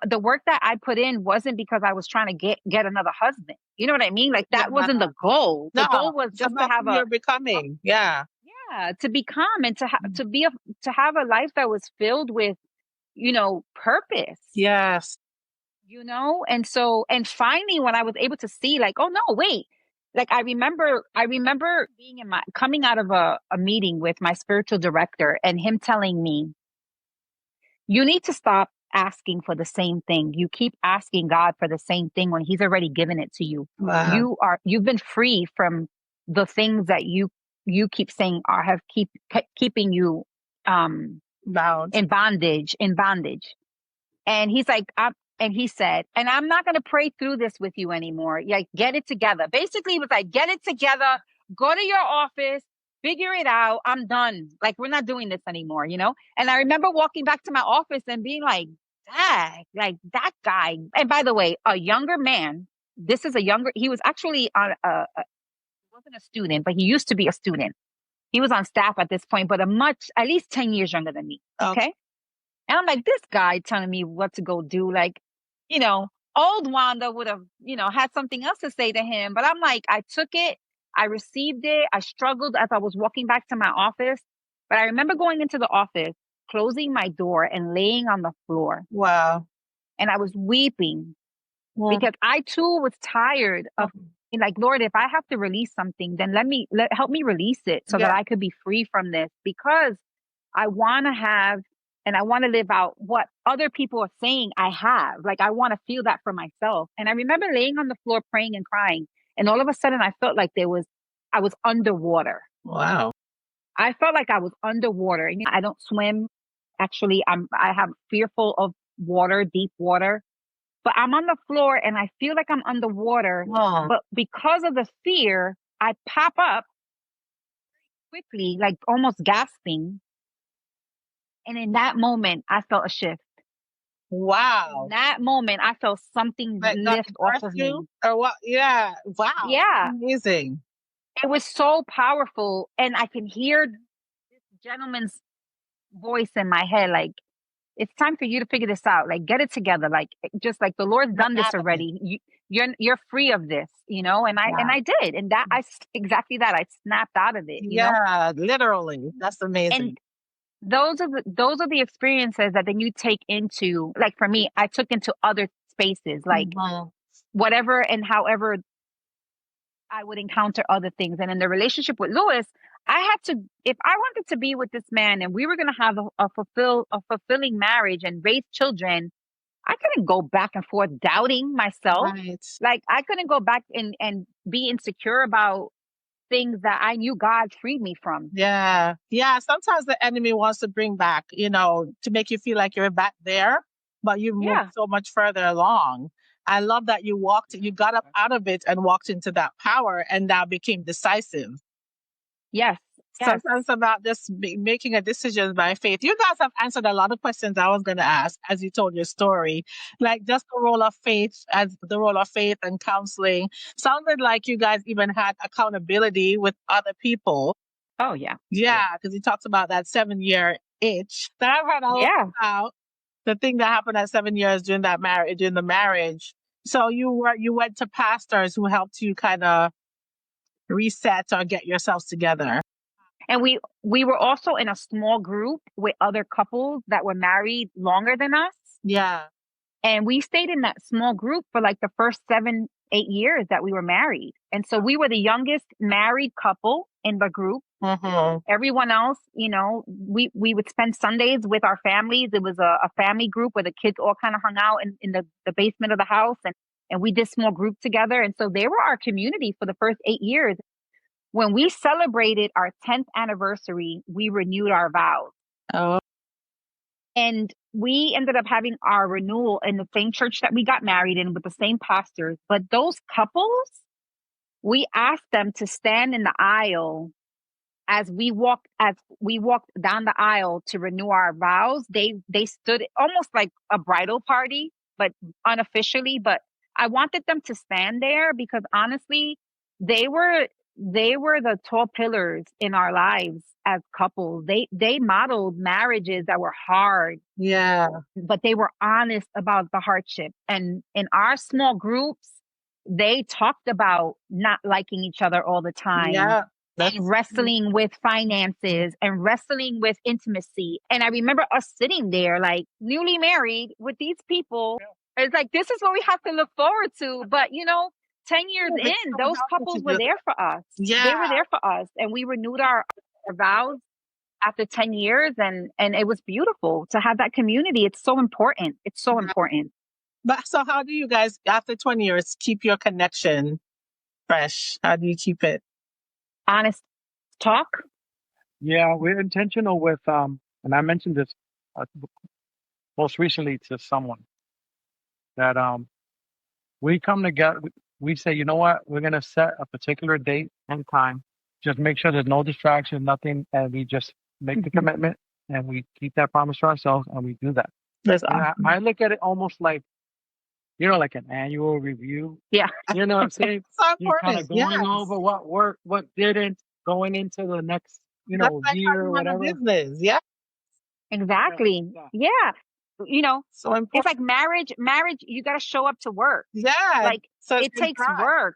the work that I put in wasn't because I was trying to get another husband. You know what I mean? Like Yeah. that wasn't the goal. The No, goal was it's just to about have who you're becoming. Yeah. to become and to have a life that was filled with purpose. Yes. And so and finally when I was able to see, like, oh no, wait, like I remember being coming out of a meeting with my spiritual director and him telling me, you need to stop asking for the same thing. You keep asking God for the same thing when he's already given it to you. Wow. You've been free from the things that you keep saying keeping you Bound. in bondage. And he's like, and he said, and I'm not going to pray through this with you anymore. Like, get it together. Basically, it was like, get it together, go to your office, figure it out. I'm done. Like, we're not doing this anymore, And I remember walking back to my office and being like, dang, like that guy. And by the way, a younger man, he was actually he wasn't a student, but he used to be a student. He was on staff at this point, but at least 10 years younger than me. Okay. And I'm like, this guy telling me what to go do. Like, old Wanda would have, had something else to say to him. But I'm like, I took it, I received it. I struggled as I was walking back to my office. But I remember going into the office, closing my door and laying on the floor. Wow. And I was weeping Well, because I too was tired of like, Lord, if I have to release something, then help me release it so that I could be free from this, because I want to have and I want to live out what other people are saying I have. Like, I want to feel that for myself. And I remember laying on the floor praying and crying. And all of a sudden I felt like I was underwater. Wow. I felt like I was underwater. And I don't swim. Actually, I have fearful of water, deep water. But I'm on the floor and I feel like I'm underwater. Oh. But because of the fear, I pop up quickly, like almost gasping. And in that moment, I felt a shift. Wow. In that moment, I felt something Like lift off of me. Or what? Yeah. Wow. Yeah. Amazing. It was so powerful. And I can hear this gentleman's voice in my head, like, it's time for you to figure this out. Like, get it together. Like, just like the Lord's done this already. you're free of this, you know? And I did. And exactly that. I snapped out of it, you know? Yeah, literally. That's And amazing. those are the experiences that then you take into, like for me, I took into other spaces, like Mhm. whatever and however I would encounter other things. And in the relationship with Lewis, I had to, if I wanted to be with this man and we were going to have a fulfilling marriage and raise children, I couldn't go back and forth doubting myself. Right. Like I couldn't go back and be insecure about things that I knew God freed me from. Yeah. Yeah. Sometimes the enemy wants to bring back, to make you feel like you're back there, but you've moved Yeah. so much further along. I love that you got up out of it and walked into that power and now became decisive. Yes. Yes. Sometimes about just making a decision by faith. You guys have answered a lot of questions I was going to ask as you told your story, like just the role of faith as the role of faith and counseling. Sounded like you guys even had accountability with other people. Oh yeah. Yeah, because he talks about that 7 year itch that I've heard a lot Yeah. about. The thing that happened at 7 years during the marriage. So you went to pastors who helped you kind of reset or get yourselves together. And we were also in a small group with other couples that were married longer than us. Yeah. And we stayed in that small group for like the first 7, 8 years that we were married. And so we were the youngest married couple in the group. Mm-hmm. Everyone else, we would spend Sundays with our families. It was a family group where the kids all kind of hung out in the basement of the house, and we did small group together. And so they were our community for the first 8 years. When we celebrated our 10th anniversary, we renewed our vows. Oh, And we ended up having our renewal in the same church that we got married in with the same pastors. But those couples, we asked them to stand in the aisle as we walked down the aisle to renew our vows. They stood almost like a bridal party, but unofficially. But I wanted them to stand there because honestly, they were they were the tall pillars in our lives as couples. They modeled marriages that were hard, yeah. but they were honest about the hardship. And in our small groups, they talked about not liking each other all the time Yeah. That's and wrestling with finances and wrestling with intimacy. And I remember us sitting there like newly married with these people. It's like, this is what we have to look forward to. But 10 years it's in, so those healthy to couples were do there that. for us. Yeah. They were there for us. And we renewed our vows after 10 years. And it was beautiful to have that community. It's so important. It's so Yeah. important. But so how do you guys after 20 years keep your connection fresh? How do you keep it? Honest talk. Yeah, we're intentional with and I mentioned this uh, most recently to someone that we come together. We say, you know what, we're gonna set a particular date and time. Just make sure there's no distraction, nothing, and we just make the Mhm. commitment and we keep that promise to ourselves and we do that. That's And awesome. I look at it almost like like an annual review. Yeah. You know what I'm saying? So You're kind important. of Yes. going over what worked, what didn't, going into the next, That's like how year you or run a whatever. business. Yeah. Exactly. Yeah. Yeah. So It's important. like marriage, you got to show up to work. Yeah. Like So it's it in takes pride. work.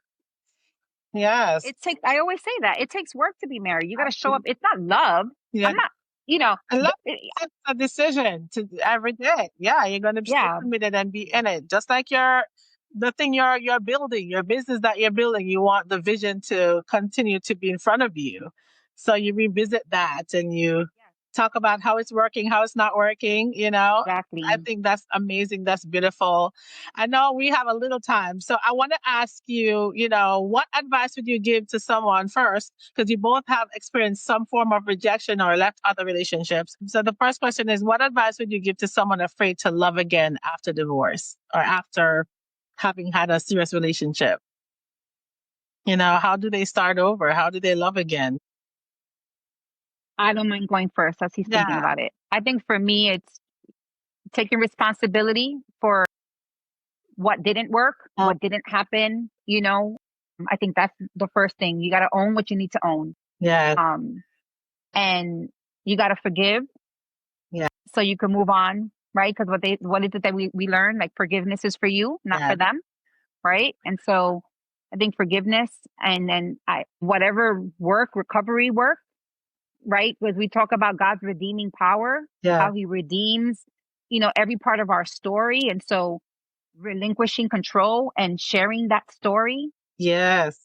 Yes. I always say that it takes work to be married. You got to show up. It's not love. Yeah. I'm not, you know, I love th- it's a decision to every day. Yeah, you're gonna stay yeah, committed and be in it. Just like the thing you're building, your business that you're building, you want the vision to continue to be in front of you. So you revisit that and you talk about how it's working, how it's not working, I exactly. think that's amazing. That's beautiful. I know we have a little time. So I want to ask you, what advice would you give to someone first? Because you both have experienced some form of rejection or left other relationships. So the first question is, what advice would you give to someone afraid to love again after divorce or after having had a serious relationship? How do they start over? How do they love again? I don't mind going first as he's thinking Yeah. about it. I think for me, it's taking responsibility for what didn't work, Mm, what didn't happen. I think that's the first thing. You got to own what you need to own. yeah. Um, and you got to forgive Yeah. so you can move on, right? Because what is it that we learn? Like forgiveness is for you, not Yeah. for them. right? And so I think forgiveness and then whatever recovery work, right? Because we talk about God's redeeming power, Yeah. how he redeems, every part of our story. And so relinquishing control and sharing that story, Yes.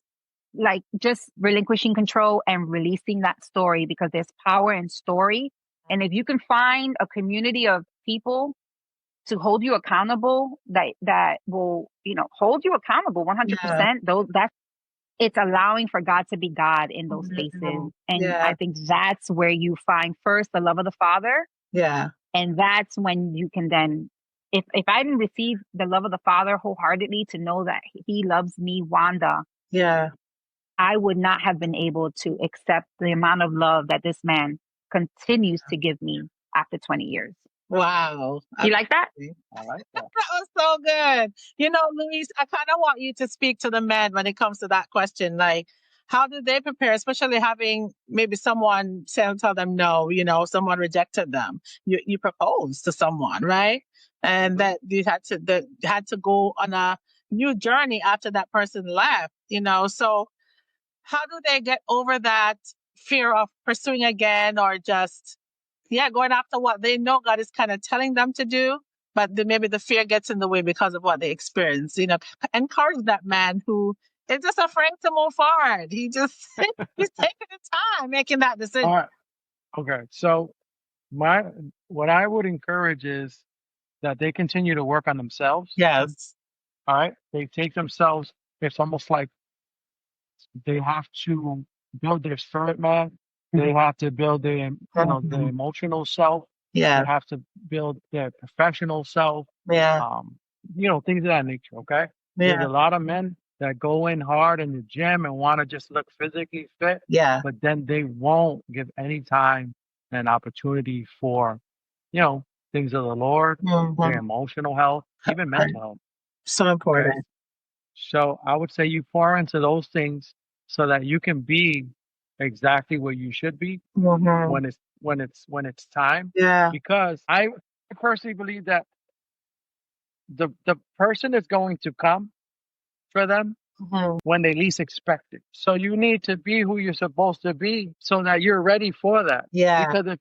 like just relinquishing control and releasing that story, because there's power in story. And if you can find a community of people to hold you accountable, that will, hold you accountable Yeah. 100%, that's it's allowing for God to be God in those spaces. And Yeah. I think that's where you find first the love of the Father. Yeah. And that's when you can then, if I didn't receive the love of the Father wholeheartedly to know that he loves me, Wanda, Yeah. I would not have been able to accept the amount of love that this man continues to give me after 20 years. Wow. You like that? I like that. That was so good. Luis, I kind of want you to speak to the men when it comes to that question. Like, how do they prepare, especially having maybe someone tell them no, someone rejected them. You proposed to someone, right? And that you had to go on a new journey after that person left, So how do they get over that fear of pursuing again, or just going after what they know God is kind of telling them to do, but maybe the fear gets in the way because of what they experience. Encourage that man who is just afraid to move forward. He's taking the time making that decision. All right. Okay. So what I would encourage is that they continue to work on themselves. Yes. All right. They take themselves. It's almost like they have to build their spirit man. They have to build their, the emotional self. Yeah. They have to build their professional self. Yeah. Things of that nature. Okay. There's a lot of men that go in hard in the gym and want to just look physically fit, Yeah. but then they won't give any time and opportunity for, things of the Lord, their emotional health, even mental health. So Okay. important. So I would say you pour into those things so that you can be exactly where you should be when it's time. Yeah. Because I personally believe that the person is going to come for them when they least expect it. So you need to be who you're supposed to be so that you're ready for that. Yeah. Because if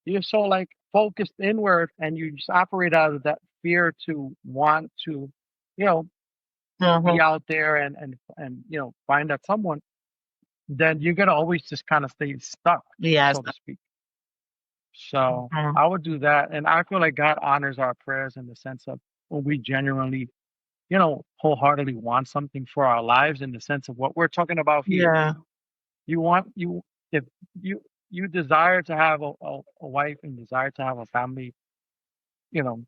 you're so like focused inward and you just operate out of that fear to want to, be out there and find that someone, then you're gonna always just kind of stay stuck, Yes. so to speak. So I would do that, and I feel like God honors our prayers in the sense of when we genuinely, wholeheartedly want something for our lives. In the sense of what we're talking about here, Yeah. if you desire to have a wife and desire to have a family, you know,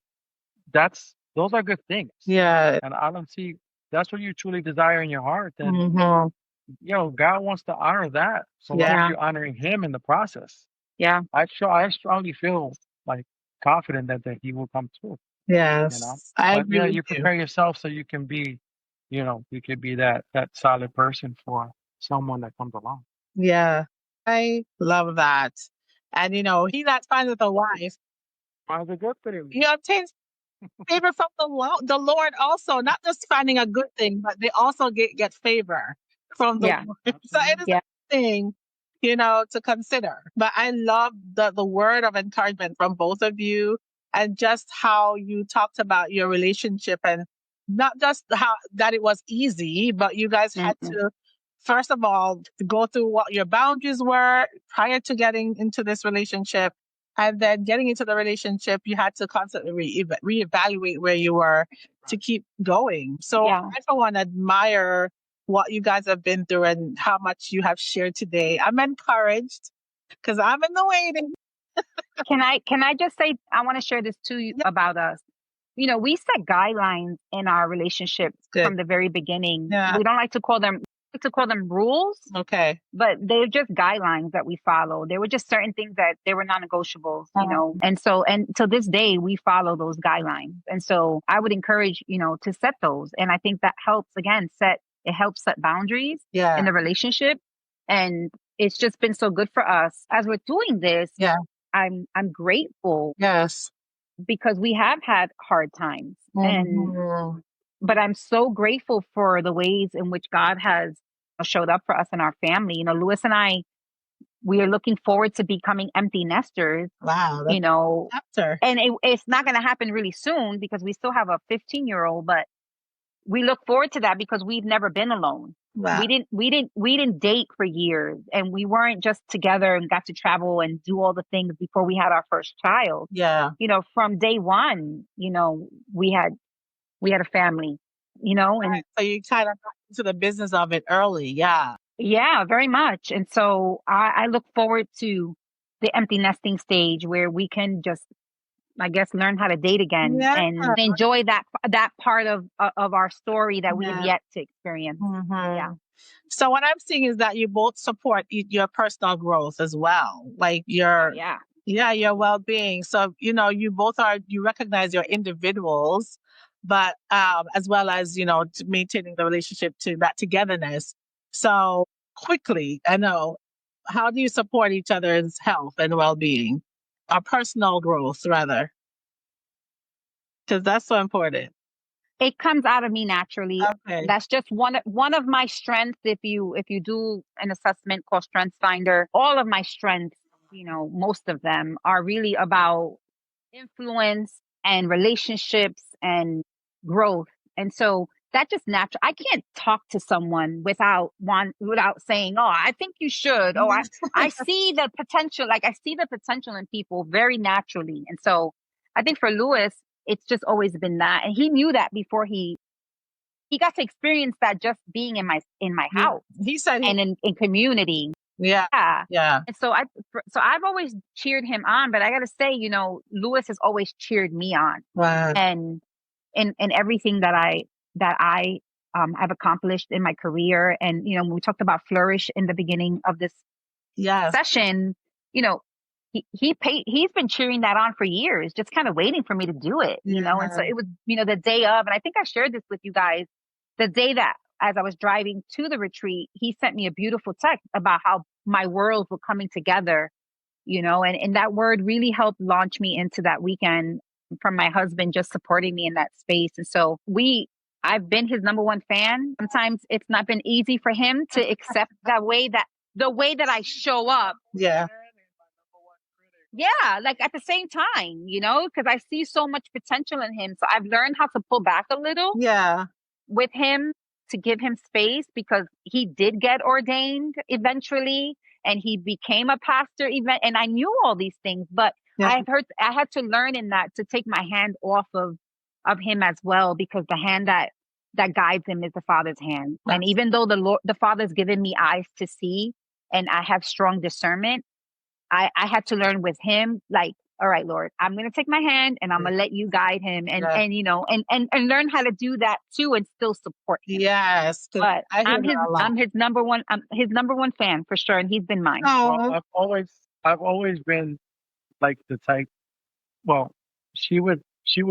those are good things. Yeah. And I don't see that's what you truly desire in your heart, then God wants to honor that. So long as you're honoring Him in the process. Yeah. I strongly feel like confident that He will come through. Yes. I But agree with you prepare yourself so you can be, you could be that solid person for someone that comes along. Yeah. I love that. And he that findeth a wife, Finds a good thing. he obtains favor from the Lord also, not just finding a good thing, but they also get favor from the Yeah. Lord. So it is a thing, to consider. But I love the word of encouragement from both of you, and just how you talked about your relationship, and not just how that it was easy, but you guys had to, first of all, go through what your boundaries were prior to getting into this relationship. And then getting into the relationship, you had to constantly reevaluate where you were to keep going. So I, for one, admire what you guys have been through and how much you have shared today. I'm encouraged because I'm in the waiting. Can I just say, I want to share this too about us. We set guidelines in our relationship from the very beginning. We don't like to call them rules. Okay. But they're just guidelines that we follow. There were just certain things that they were non-negotiables, And so, and to this day, we follow those guidelines. And so I would encourage, to set those. And I think that helps, again, helps set boundaries in the relationship. And it's just been so good for us as we're doing this. Yeah. I'm grateful. Yes. Because we have had hard times. And but I'm so grateful for the ways in which God has showed up for us and our family. Lewis and I, we are looking forward to becoming empty nesters, Wow, that's after. and it's not going to happen really soon because we still have a 15-year-old, but we look forward to that because we've never been alone. Wow. We didn't date for years, and we weren't just together and got to travel and do all the things before we had our first child. Yeah. From day one, we had a family, and right. So you kind of got into the business of it early. Yeah. yeah, very much. And so I look forward to the empty nesting stage where we can just, I guess, learn how to date again Yeah. and enjoy that part of our story that we've Yeah. yet to experience. Mhm. Yeah. So what I'm seeing is that you both support your personal growth as well, like your your well-being. So you both you recognize your individuals, but as well as maintaining the relationship to that togetherness. So quickly, I know. How do you support each other's health and well-being, or personal growth rather? Because that's so important. It comes out of me naturally. Okay. That's just one of my strengths. If you do an assessment called Strengths Finder, all of my strengths, most of them are really about influence and relationships and growth. And so that just natural. I can't talk to someone without saying, "Oh, I think you should." Oh, I see the potential. Like I see the potential in people very naturally. And so I think for Lewis, it's just always been that, and he knew that before he got to experience that just being in my Yeah. house He said and in community. Yeah. Yeah. Yeah. And so I've always cheered him on, but I got to say, Lewis has always cheered me on. Wow. And in everything that I have accomplished in my career. And, when we talked about flourish in the beginning of this session, he's been cheering that on for years, just kind of waiting for me to do it, and so it was, the day of, and I think I shared this with you guys, the day that as I was driving to the retreat, he sent me a beautiful text about how my worlds were coming together, and that word really helped launch me into that weekend from my husband just supporting me in that space. And so I've been his number one fan. Sometimes it's not been easy for him to accept the way that I show up. Yeah. Yeah, like at the same time, because I see so much potential in him. So I've learned how to pull back a little with him to give him space because he did get ordained eventually and he became a pastor and I knew all these things, but I had to learn in that to take my hand off of him as well, because the hand that guides him is the Father's hand. And even though the Father's given me eyes to see and I have strong discernment, I had to learn with him, like, all right, Lord, I'm going to take my hand and I'm going to let you guide him and learn how to do that too and still support him. Yes. But I'm his number one fan for sure. And he's been mine. Well, I've always been like the type, well, she would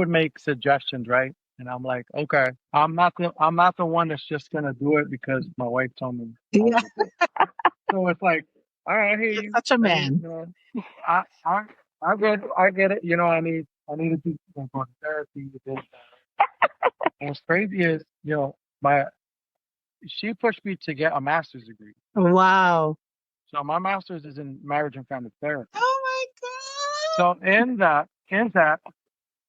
make suggestions, right? And I'm like, okay, I'm not the one that's just going to do it because my wife told me. Yeah. So it's like, all right, I hear you. Such a man. I get it. I need to do go to therapy. This. And what's crazy is, she pushed me to get a master's degree. Wow. So my master's is in marriage and family therapy. Oh my God. So in that,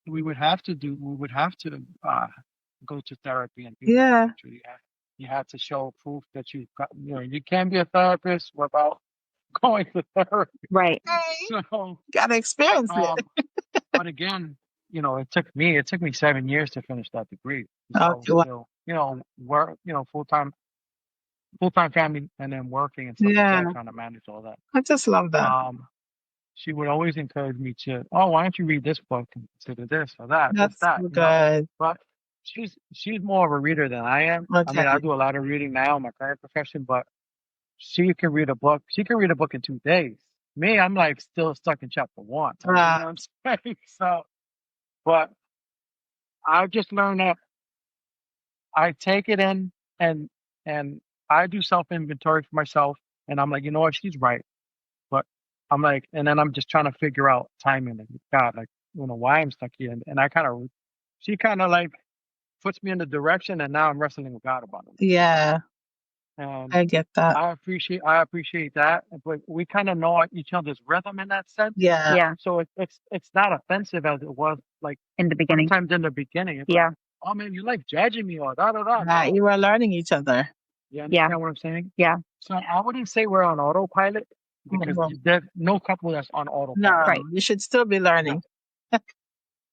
we would have to go to therapy and do that. You have to show proof that you can't be a therapist without going to therapy. Right. So gotta experience it. But again, it took me 7 years to finish that degree. So, work, full-time family and then working and stuff like that, trying to manage all that. I just love that. She would always encourage me to, why don't you read this book and consider this or that. That's that. good. But she's more of a reader than I am. Okay. I mean, I do a lot of reading now in my current profession, but she can read a book. She can read a book in 2 days. Me, I'm like still stuck in chapter 1. You know what I'm saying? So, but I've just learned that I take it in and I do self-inventory for myself, and I'm like, you know what, she's right. But I'm like, and then I'm just trying to figure out timing and God, like, why I'm stuck here. And she kind of like puts me in the direction, and now I'm wrestling with God about it. Yeah, And I get that. I appreciate that. But we kind of know each other's rhythm in that sense. Yeah. Yeah. So it's not offensive as it was like In the beginning. sometimes in the beginning. It's Yeah. like, oh man, you like judging me or da da da. Right. No. You were learning each other. You Yeah. understand what I'm saying? Yeah. So I wouldn't say we're on autopilot because Mhm. there's no couple that's on autopilot. No, Right. you should still be learning.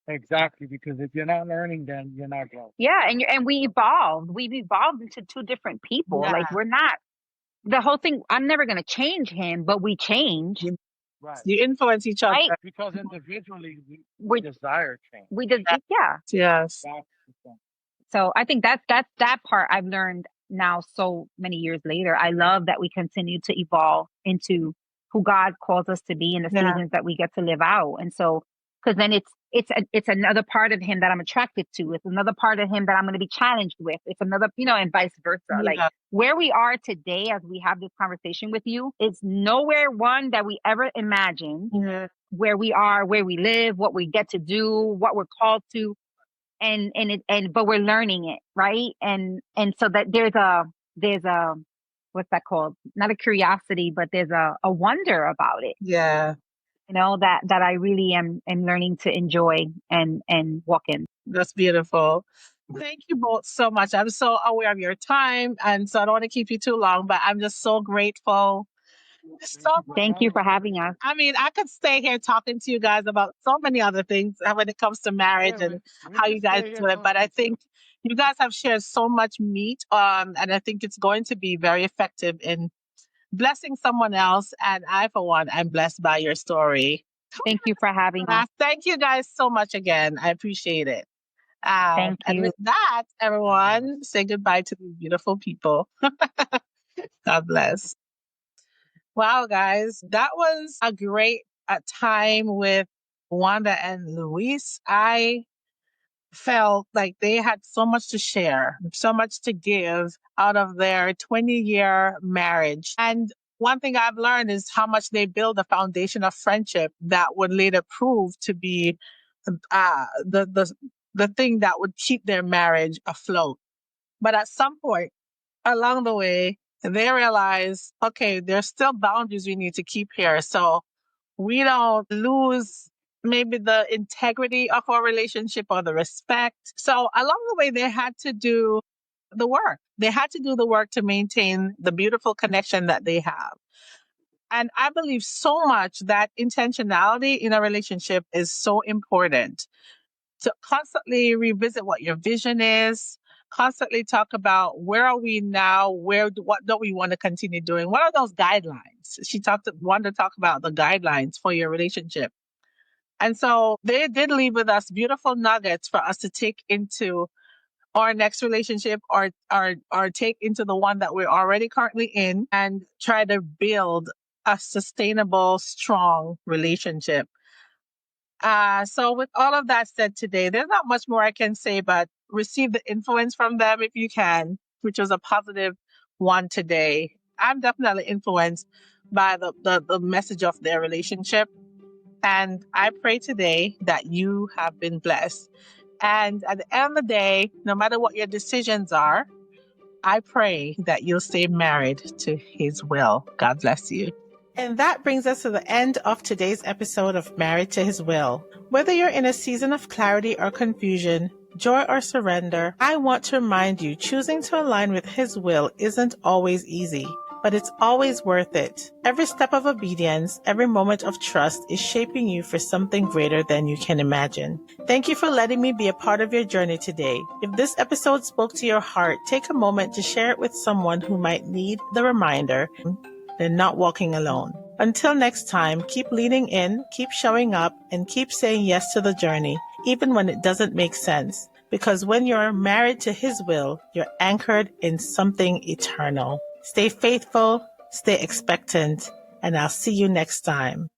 Exactly, because if you're not learning, then you're not growing. Yeah. And we evolved. We've evolved into two different people. Yeah. Like we're not the whole thing. I'm never going to change him, but we change. Right. You influence each other. Right. Because individually we We desire change. we did. Yeah. Yes. That's the thing. So I think that part I've learned now so many years later. I love that we continue to evolve into who God calls us to be in the Yeah. seasons that we get to live out. And so, because then it's another part of him that I'm attracted to. It's another part of him that I'm going to be challenged with. It's another, and vice versa. Yeah. Like where we are today as we have this conversation with you is nowhere one that we ever imagined. Yeah. Where we are, where we live, what we get to do, what we're called to. But we're learning it, right? And so that there's a what's that called? Not a curiosity, but there's a wonder about it. Yeah. That I really am learning to enjoy and walk in. That's beautiful. Thank you both so much. I'm so aware of your time, and so I don't want to keep you too long, but I'm just so grateful. Thank you for having us. I mean, I could stay here talking to you guys about so many other things when it comes to marriage and how you guys do it. But I think you guys have shared so much meat, and I think it's going to be very effective in blessing someone else. And I, for one, I'm blessed by your story. Thank you for having us. Thank you guys so much again. I appreciate it. Thank And you. with that, everyone, say goodbye to these beautiful people. God bless. Wow, guys, that was a great time with Wanda and Luis. I felt like they had so much to share, so much to give out of their 20-year marriage. And one thing I've learned is how much they build a foundation of friendship that would later prove to be the thing that would keep their marriage afloat. But at some point along the way, they realize, okay, there's still boundaries we need to keep here. So we don't lose maybe the integrity of our relationship or the respect. So along the way, they had to do the work. They had to do the work to maintain the beautiful connection that they have. And I believe so much that intentionality in a relationship is so important to constantly revisit what your vision is, constantly talk about where are we now, what don't we want to continue doing? What are those guidelines? Wanda talked about the guidelines for your relationship. And so they did leave with us beautiful nuggets for us to take into our next relationship or take into the one that we're already currently in and try to build a sustainable, strong relationship. So with all of that said today, there's not much more I can say, but receive the influence from them if you can, which was a positive one today. I'm definitely influenced by the message of their relationship. And I pray today that you have been blessed. And at the end of the day, no matter what your decisions are, I pray that you'll stay married to His will. God bless you. And that brings us to the end of today's episode of Married to His Will. Whether you're in a season of clarity or confusion, joy or surrender, I want to remind you choosing to align with His will isn't always easy, but it's always worth it. Every step of obedience, every moment of trust is shaping you for something greater than you can imagine. Thank you for letting me be a part of your journey today. If this episode spoke to your heart, take a moment to share it with someone who might need the reminder they're not walking alone. Until next time, keep leaning in, keep showing up, and keep saying yes to the journey, even when it doesn't make sense. Because when you're married to His will, you're anchored in something eternal. Stay faithful, stay expectant, and I'll see you next time.